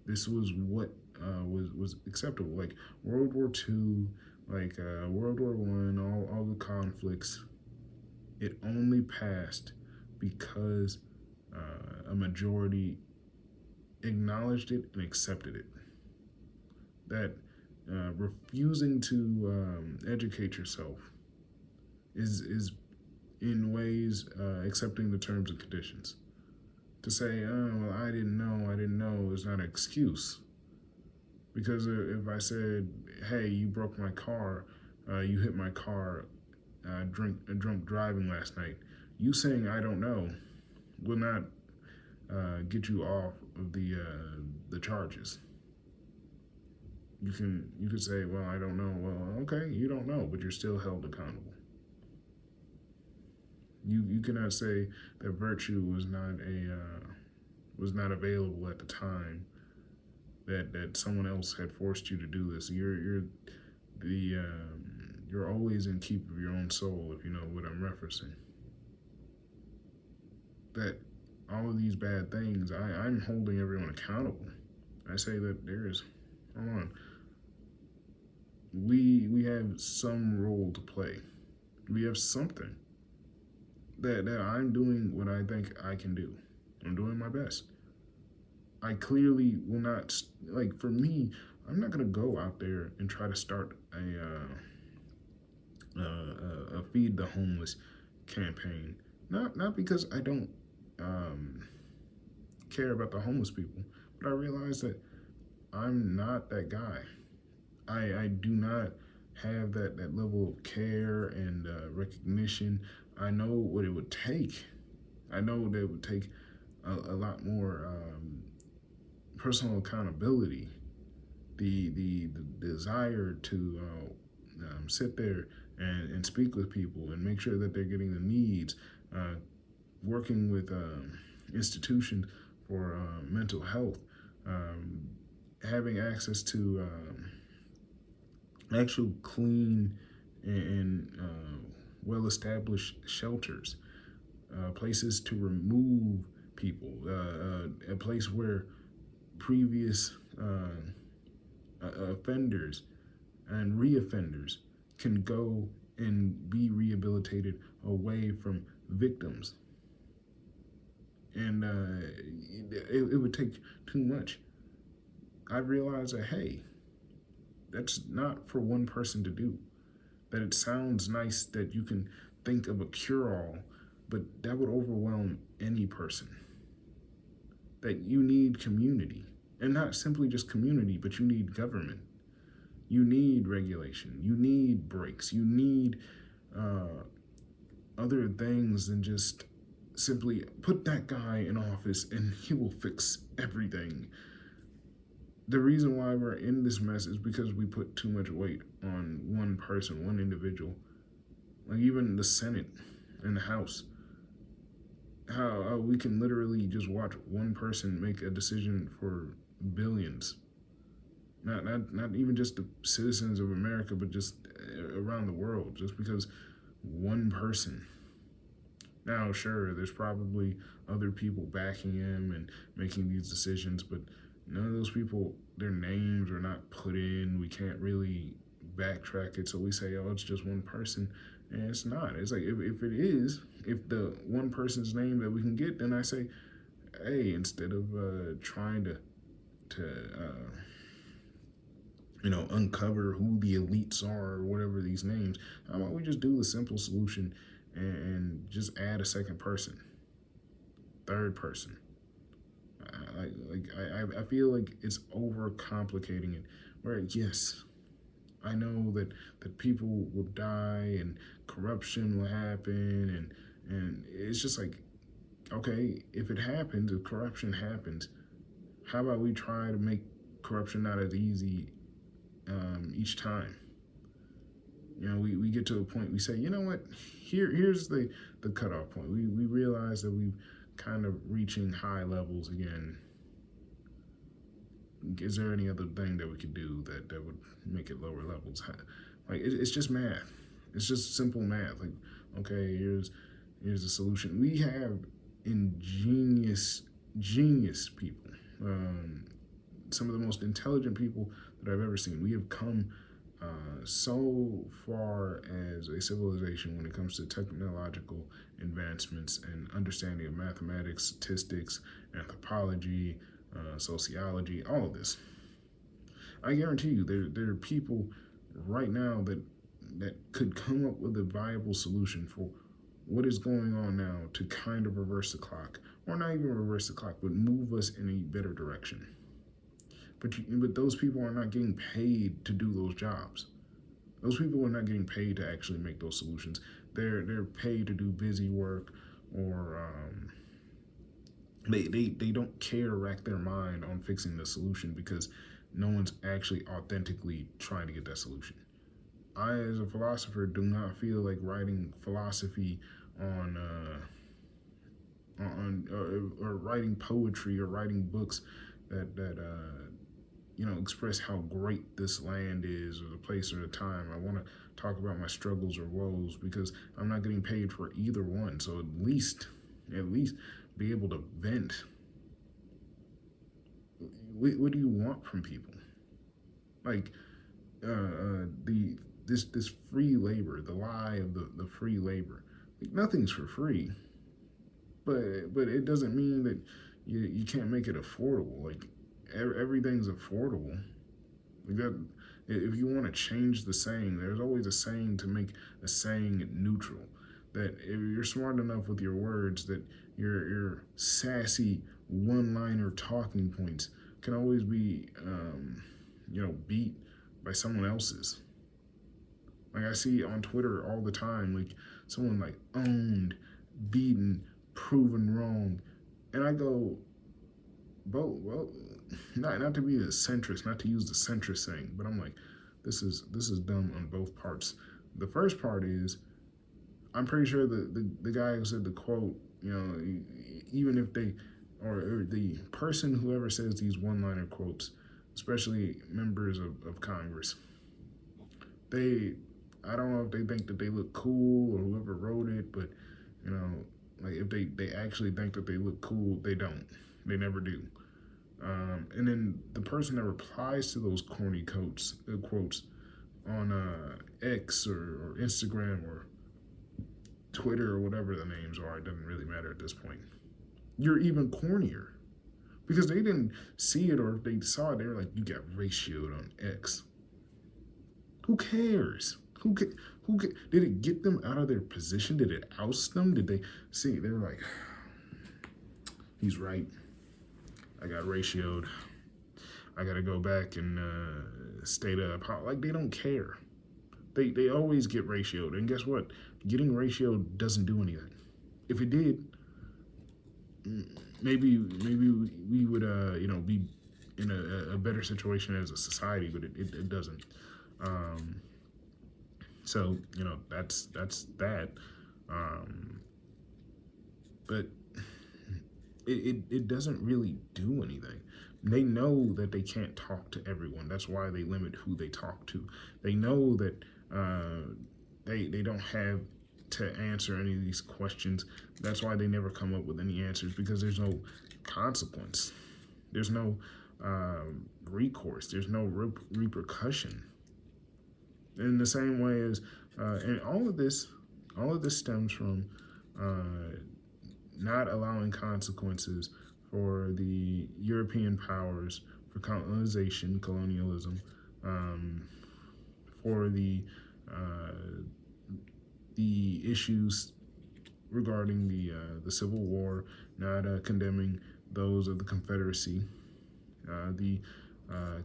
This was what was acceptable. Like World War II, like World War I, all the conflicts, it only passed because a majority acknowledged it and accepted it. That refusing to educate yourself is in ways accepting the terms and conditions. To say, oh, well, I didn't know is not an excuse. Because if I said, hey, you broke my car, you hit my car, drunk driving last night, you saying I don't know will not get you off of the charges. You could say, well, I don't know. Well, okay, you don't know, but you're still held accountable. You cannot say that virtue was not available at the time that someone else had forced you to do this. You're always in keep of your own soul, if you know what I'm referencing. That all of these bad things, I'm holding everyone accountable. I say that hold on, we have some role to play. We have something that I'm doing what I think I can do. I'm doing my best. I clearly will not, like, for me, I'm not gonna go out there and try to start a feed the homeless campaign. Not because I don't um, care about the homeless people, but I realize that I'm not that guy. I do not have that level of care and recognition. I know what it would take. I know that it would take a lot more personal accountability, the desire to sit there and speak with people and make sure that they're getting the needs, working with institutions for mental health, um, having access to actual clean and well established shelters, places to remove people, a place where previous offenders and reoffenders can go and be rehabilitated away from victims. And it would take too much. I realized that, hey, that's not for one person to do. That it sounds nice that you can think of a cure all, but that would overwhelm any person. That you need community. And not simply just community, but you need government. You need regulation. You need breaks. You need other things than just simply put that guy in office and he will fix everything. The reason why we're in this mess is because we put too much weight on one person, one individual. Like even the Senate and the House. How we can literally just watch one person make a decision for billions. Not even just the citizens of America, but just around the world, just because one person. Now, sure, there's probably other people backing him and making these decisions, but none of those people, their names are not put in. We can't really backtrack it, so we say, oh, it's just one person, and it's not. It's like if it is, if the one person's name that we can get, then I say, hey, instead of trying to uncover who the elites are or whatever these names, how about we just do the simple solution and just add a second person, third person. I feel like it's over complicating it. Where yes, I know that people will die and corruption will happen and it's just like, okay, if it happens, if corruption happens, how about we try to make corruption not as easy each time? We get to a point, we say, you know what, here's the cutoff point. We realize that we've kind of reaching high levels again. Is there any other thing that we could do that would make it lower levels? Like it's just math. It's just simple math. Like, okay, here's the solution. We have ingenious genius people. Some of the most intelligent people that I've ever seen. We have come so far as a civilization when it comes to technological advancements and understanding of mathematics, statistics, anthropology, sociology, all of this. I guarantee you there are people right now that could come up with a viable solution for what is going on now to kind of reverse the clock, or not even reverse the clock, but move us in a better direction. But those people are not getting paid to do those jobs. Those people are not getting paid to actually make those solutions. They're paid to do busy work, or they don't care to rack their mind on fixing the solution because no one's actually authentically trying to get that solution. I, as a philosopher, do not feel like writing philosophy on or writing poetry or writing books that express how great this land is or the place or the time. I want to talk about my struggles or woes because I'm not getting paid for either one. So at least be able to vent. What do you want from people? Like the this free labor, the lie of the free labor. Like, nothing's for free, but it doesn't mean that you can't make it affordable. Like everything's affordable. Like that, if you want to change the saying, there's always a saying to make a saying neutral. That if you're smart enough with your words, that your sassy one-liner talking points can always be, beat by someone else's. Like I see on Twitter all the time, like someone like owned, beaten, proven wrong, and I go, well, not to be a centrist, not to use the centrist thing, but I'm like, this is dumb on both parts. The first part is, I'm pretty sure the guy who said the quote, even if they, or the person whoever says these one-liner quotes, especially members of Congress, they, I don't know if they think that they look cool or whoever wrote it, but you know, like if they actually think that they look cool, they don't. They never do. And then the person that replies to those corny quotes on X or Instagram or Twitter or whatever the names are, it doesn't really matter at this point. You're even cornier because they didn't see it, or if they saw it, they were like, "You got ratioed on X." Who cares? Did it get them out of their position? Did it oust them? Did they see? They were like, "He's right. I got ratioed. I got to go back and state up." Like, they don't care. They always get ratioed, and guess what? Getting ratioed doesn't do anything. If it did, maybe we would be in a better situation as a society, but it doesn't. So that's that. But it doesn't really do anything. They know that they can't talk to everyone. That's why they limit who they talk to. They know that they don't have to answer any of these questions. That's why they never come up with any answers, because there's no consequence. There's no recourse. There's no repercussion. In the same way as, and all of this stems from not allowing consequences for the European powers for colonialism, for the issues regarding the Civil War, not condemning those of the Confederacy, the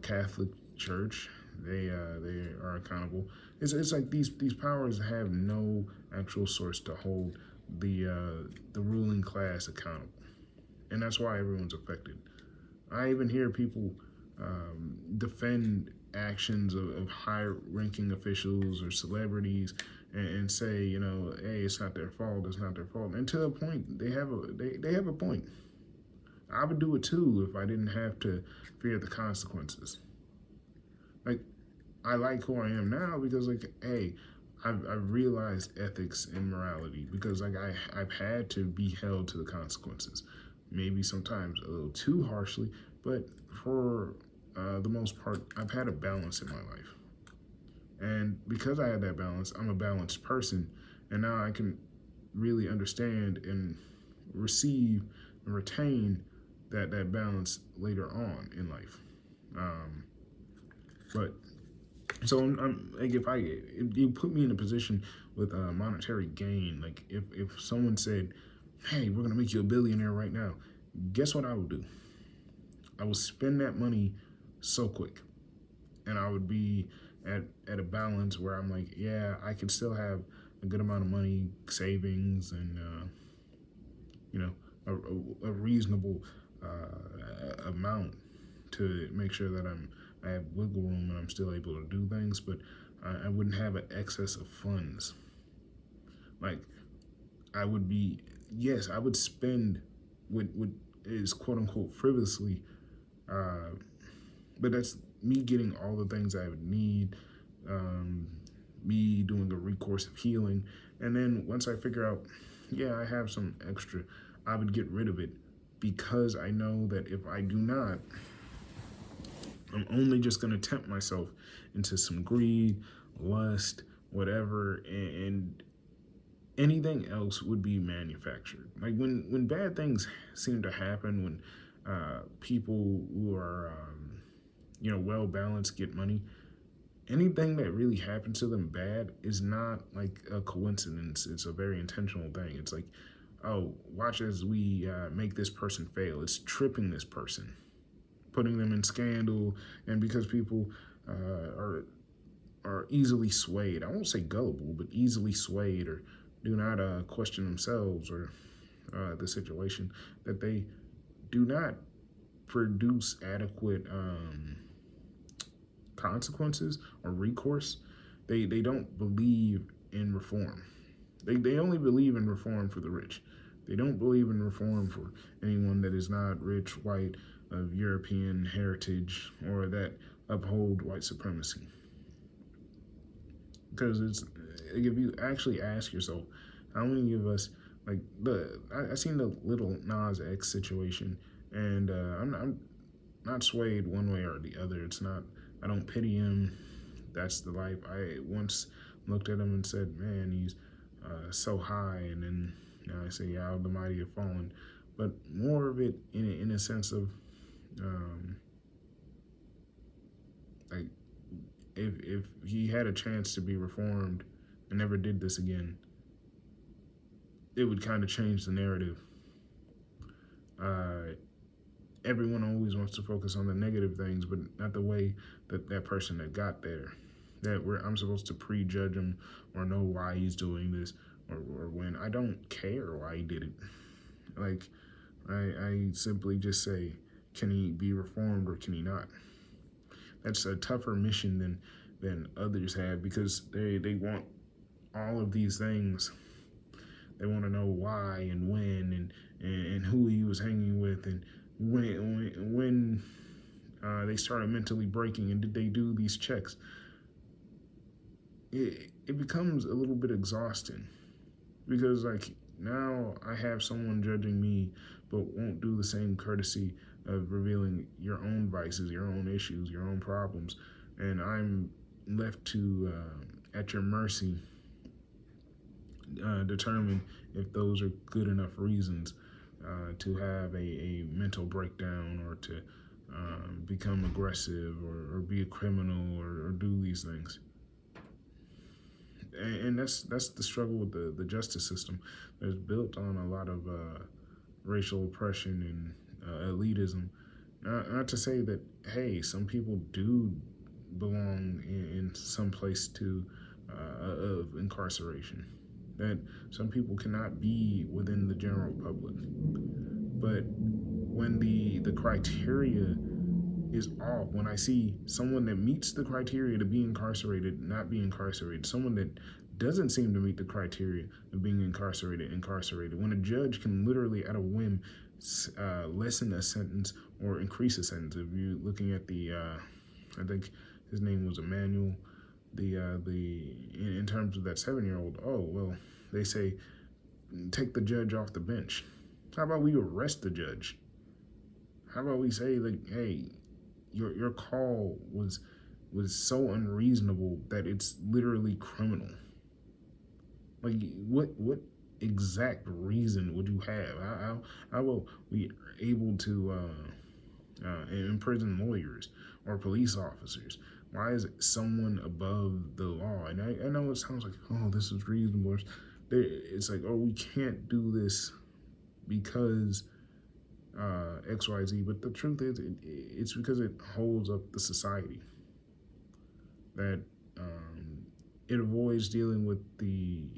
Catholic Church. They are accountable. It's like these powers have no actual source to hold the ruling class accountable, and that's why everyone's affected. I even hear people defend actions of high-ranking officials or celebrities and say, hey, it's not their fault. It's not their fault. And to a point, they have a point. I would do it too if I didn't have to fear the consequences. Like, I like who I am now because, like, hey, I've realized ethics and morality, because like I've had to be held to the consequences. Maybe sometimes a little too harshly, but for the most part, I've had a balance in my life. And because I had that balance, I'm a balanced person. And now I can really understand and receive and retain that balance later on in life. But so I'm like, if you put me in a position with monetary gain, like if someone said, "Hey, we're gonna make you a billionaire right now," guess what I would do? I would spend that money so quick, and I would be at a balance where I'm like, yeah, I could still have a good amount of money, savings, and a reasonable amount to make sure that I have wiggle room and I'm still able to do things, but I wouldn't have an excess of funds. Like I would be, yes, I would spend what is quote unquote frivolously, uh, but that's me getting all the things I would need, um, me doing a recourse of healing, and then once I figure out, yeah, I have some extra, I would get rid of it because I know that if I do not, I'm only just going to tempt myself into some greed, lust, whatever, and anything else would be manufactured. Like when bad things seem to happen, when people who are well balanced get money, anything that really happens to them bad is not like a coincidence. It's a very intentional thing. It's like, oh, watch as we make this person fail. It's tripping this person, putting them in scandal, and because people are easily swayed. I won't say gullible, but easily swayed, or do not question themselves or the situation, that they do not produce adequate consequences or recourse. They don't believe in reform. They only believe in reform for the rich. They don't believe in reform for anyone that is not rich, white, of European heritage, or that uphold white supremacy. Because it's, if you actually ask yourself, how many of us, like I seen the little Nas X situation, and I'm not swayed one way or the other. It's not, I don't pity him. That's the life. I once looked at him and said, man, he's so high, and then I say, yeah, the mighty have fallen. But more of it in a sense of um, like if he had a chance to be reformed and never did this again, it would kind of change the narrative. Uh, Everyone always wants to focus on the negative things, but not the way that that person that got there. I'm supposed to prejudge him or know why he's doing this, or when I don't care why he did it. Like I simply just say, can he be reformed or can he not? That's a tougher mission than others have, because they want all of these things. They want to know why and when and who he was hanging with, and when they started mentally breaking, and did they do these checks. It becomes a little bit exhausting, because like now I have someone judging me but won't do the same courtesy of revealing your own vices, your own issues, your own problems, and I'm left to at your mercy determine if those are good enough reasons to have a mental breakdown, or to become aggressive, or be a criminal, or do these things. And that's the struggle with the justice system. That's built on a lot of racial oppression and elitism. Not to say that, hey, some people do belong in some place of incarceration, that some people cannot be within the general public. But when the criteria is off, when I see someone that meets the criteria to be incarcerated, not be incarcerated, someone that doesn't seem to meet the criteria of being incarcerated, when a judge can literally at a whim lessen a sentence or increase a sentence. If you're looking at I think his name was Emmanuel, in terms of that 7-year-old, oh well, they say take the judge off the bench. How about we arrest the judge? How about we say, like, hey, your call was so unreasonable that it's literally criminal. Like, what exact reason would you have? How will we able to imprison lawyers or police officers? Why is it someone above the law? And I know it sounds like, oh, this is reasonable. It's like, oh, we can't do this because XYZ. But the truth is, it's because it holds up the society. That it avoids dealing with the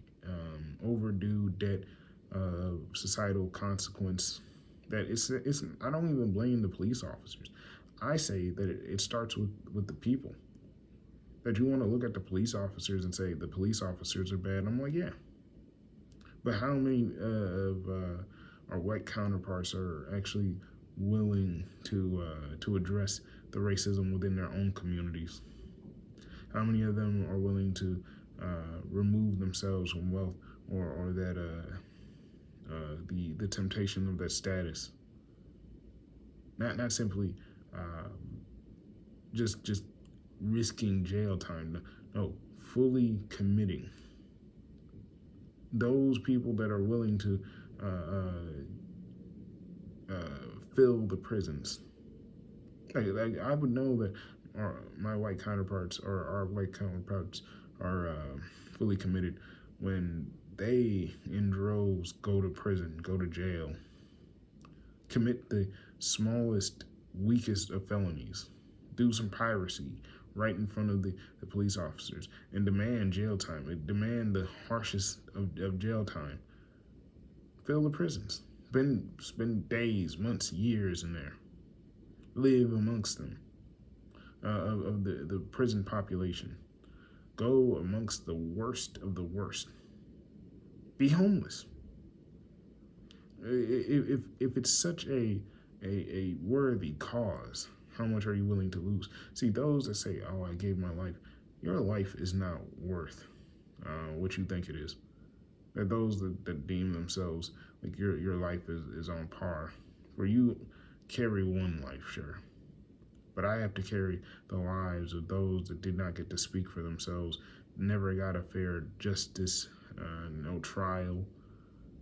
overdue debt of societal consequence. That it's I don't even blame the police officers. I say that it starts with the people. That you want to look at the police officers and say the police officers are bad. I'm like, yeah. But how many of our white counterparts are actually willing to address the racism within their own communities? How many of them are willing to remove themselves from wealth or that the temptation of that status? Not simply just risking jail time. No, fully committing. Those people that are willing to fill the prisons. Like I would know that my white counterparts or our white counterparts are fully committed when they in droves go to prison, go to jail, commit the smallest, weakest of felonies, do some piracy right in front of the police officers and demand jail time, and demand the harshest of jail time. Fill the prisons. Spend days, months, years in there. Live amongst them, of the prison population. Go amongst the worst of the worst. Be homeless. If it's such a worthy cause, how much are you willing to lose? See, those that say, "Oh, I gave my life," your life is not worth what you think it is. That those that deem themselves like your life is on par. For you, carry one life, sure, but I have to carry the lives of those that did not get to speak for themselves, never got a fair justice, no trial.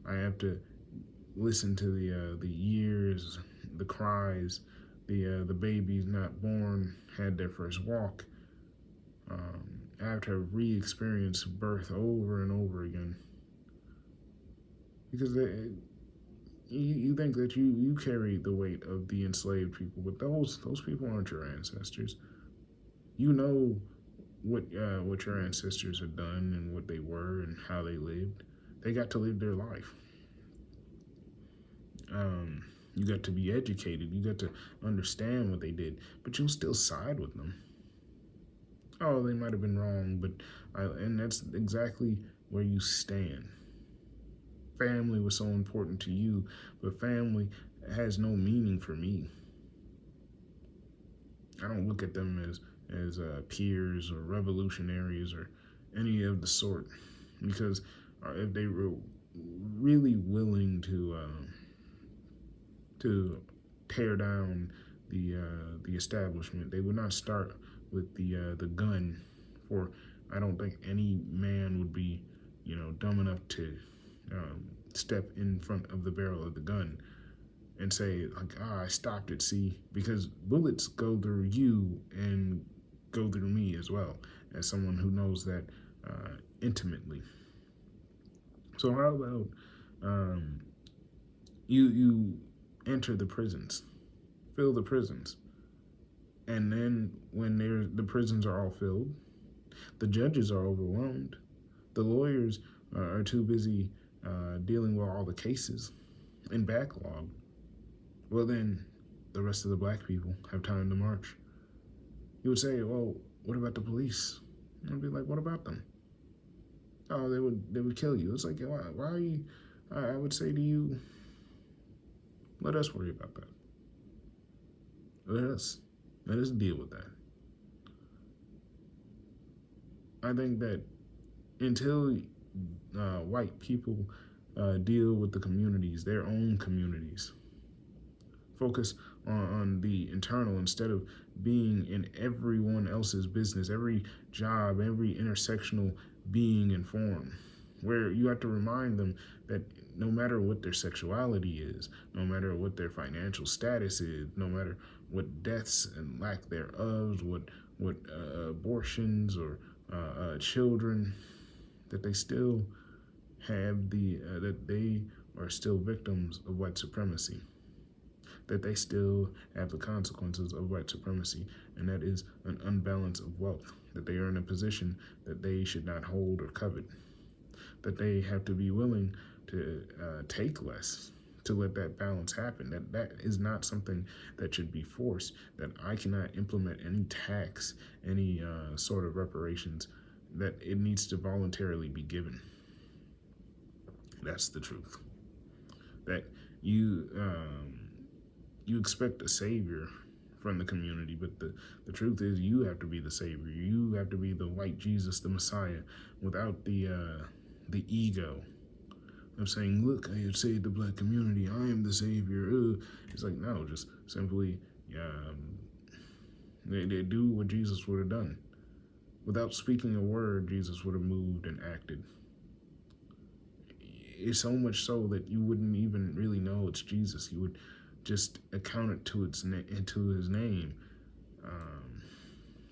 I have to listen to the years, the cries, the babies not born had their first walk. I have to re-experience birth over and over again because you think that you carry the weight of the enslaved people, but those people aren't your ancestors. You know what your ancestors have done and what they were and how they lived. They got to live their life. You got to be educated. You got to understand what they did, but you'll still side with them. Oh, they might have been wrong, but and that's exactly where you stand. Family was so important to you, but family has no meaning for me. I don't look at them as peers or revolutionaries or any of the sort, because if they were really willing to tear down the establishment, they would not start with the gun. For I don't think any man would be dumb enough to step in front of the barrel of the gun and say like, I stopped it. See, because bullets go through you and go through me as well, as someone who knows that intimately. So how about you enter the prisons, fill the prisons, and then when the prisons are all filled, the judges are overwhelmed, the lawyers are too busy dealing with all the cases and backlog. Well, then the rest of the black people have time to march. You would say, well, what about the police? And I'd be like, what about them? Oh, they would kill you. It's like, why are you? I would say to you, let us worry about that. Let us deal with that. I think that until white people deal with the communities, their own communities, focus on the internal instead of being in everyone else's business, every job, every intersectional being and form, where you have to remind them that no matter what their sexuality is, no matter what their financial status is, no matter what deaths and lack thereof, what abortions or children, that they still have that they are still victims of white supremacy, that they still have the consequences of white supremacy, and that is an unbalance of wealth, that they are in a position that they should not hold or covet, that they have to be willing to take less, to let that balance happen. That is not something that should be forced. That I cannot implement any tax, any sort of reparations. That it needs to voluntarily be given. That's the truth. That you expect a savior from the community, but the truth is you have to be the savior. You have to be the white Jesus, the Messiah, without the ego of saying, "Look, I have saved the black community. I am the savior." It's like, no, just simply they do what Jesus would have done. Without speaking a word, Jesus would have moved and acted. It's so much so that you wouldn't even really know it's Jesus. You would just account it to into his name.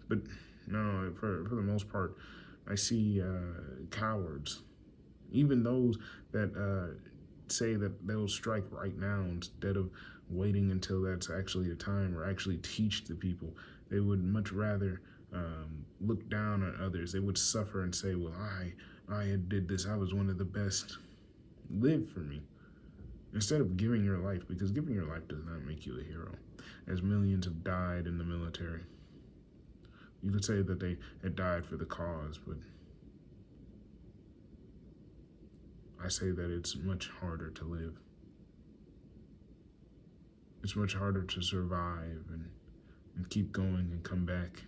But no, for the most part, I see cowards, even those that say that they'll strike right now instead of waiting until that's actually the time, or actually teach the people. They would much rather look down on others. They would suffer and say, "Well, I did this. I was one of the best. Live for me." Instead of giving your life, because giving your life does not make you a hero, as millions have died in the military. You could say that they had died for the cause, but I say that it's much harder to live. It's much harder to survive and keep going and come back.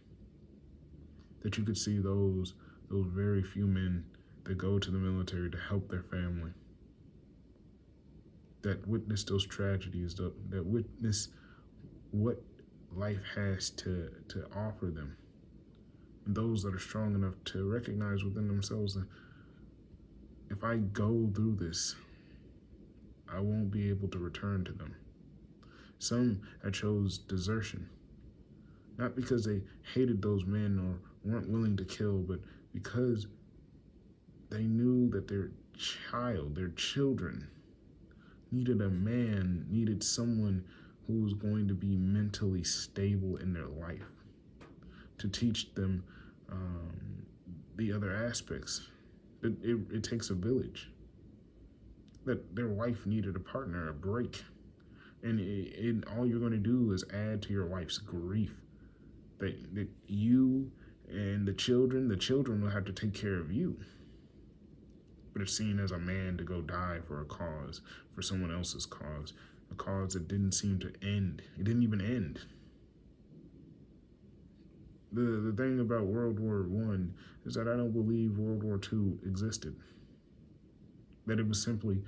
That you could see those very few men that go to the military to help their family, that witness those tragedies, that witness what life has to offer them. And those that are strong enough to recognize within themselves that if I go through this, I won't be able to return to them. Some had chose desertion, not because they hated those men or weren't willing to kill, but because they knew that their children, needed a man, needed someone who was going to be mentally stable in their life, to teach them the other aspects. It takes a village. That their wife needed a partner, a break. And all you're going to do is add to your wife's grief. That you and the children will have to take care of you. But it's seen as a man to go die for a cause, for someone else's cause, a cause that didn't seem to end. It didn't even end. The thing about World War I is that I don't believe World War II existed. That it was simply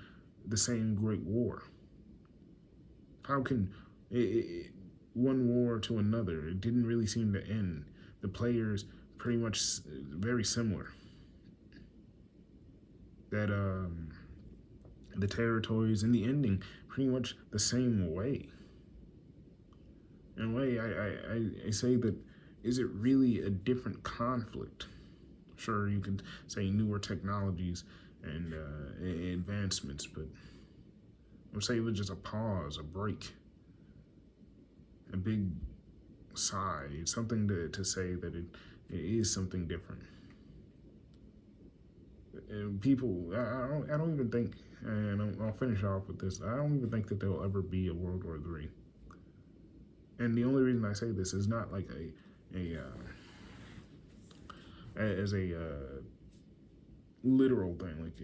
the same Great War. How can one war to another? It didn't really seem to end. The players pretty much very similar. That the territories and the ending pretty much the same way. In a way, I say that, is it really a different conflict? Sure, you could say newer technologies and advancements, but I would say it was just a pause, a break, a big sigh, something to say that it is something different. And people, I don't even think, and I'll finish off with this, I don't even think that there'll ever be a World War III. And the only reason I say this is not like as a literal thing. Like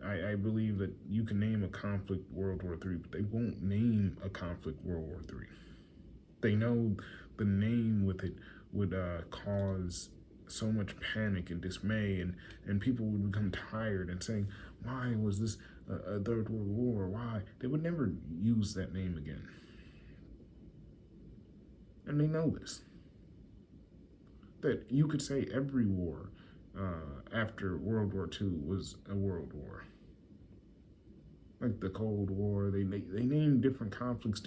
I believe that you can name a conflict World War III, but they won't name a conflict World War III. They know the name with it would cause so much panic and dismay, and people would become tired and saying, why was this a Third World War? Why? They would never use that name again. And they know this. That you could say every war after World War II was a world war. Like the Cold War, they name different conflicts,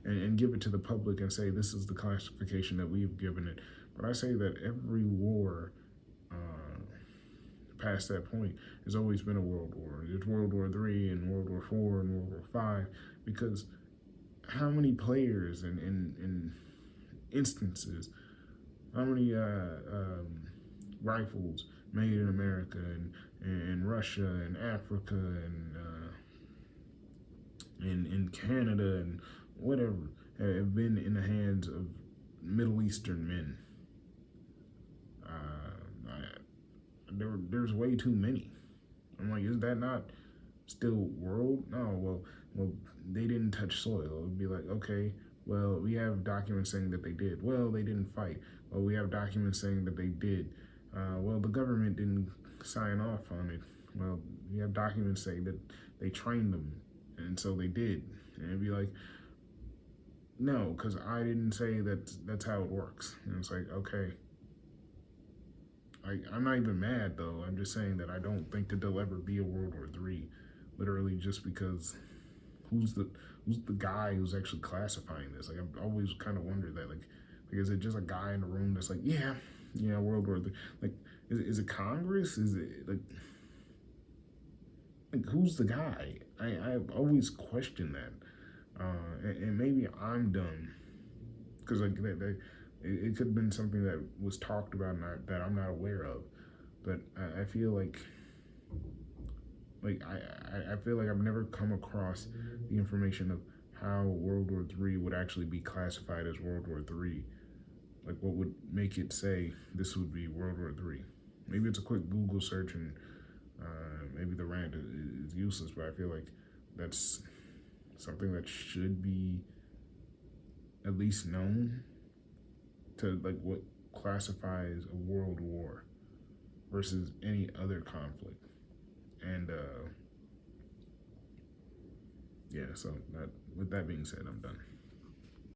and give it to the public and say, this is the classification that we've given it. But I say that every war past that point has always been a world war. It's World War III and World War IV and World War V, because how many players and instances, how many rifles made in America and Russia and Africa and in Canada and whatever have been in the hands of Middle Eastern men. There's way too many. I'm like, is that not still world? No, well, they didn't touch soil. It would be like, okay, well, we have documents saying that they did. Well, they didn't fight. Well, we have documents saying that they did. Well, the government didn't sign off on it. Well, we have documents saying that they trained them, and so they did. And it'd be like, no, because I didn't say that that's how it works. And it's like, okay. I'm not even mad though. I'm just saying that I don't think that there'll ever be a World War III, literally just because who's the guy who's actually classifying this? Like I've always kind of wondered that. Like is it just a guy in the room that's like, yeah, World War III? Like is it Congress? Is it like who's the guy? I've always questioned that, and maybe I'm dumb because like it could have been something that was talked about and that I'm not aware of, but I feel like I feel like I've never come across the information of how World War III would actually be classified as World War III. Like what would make it say this would be World War III? Maybe it's a quick Google search and maybe the rant is useless, but I feel like that's something that should be at least known to like what classifies a world war versus any other conflict. And yeah, so that with that being said, I'm done.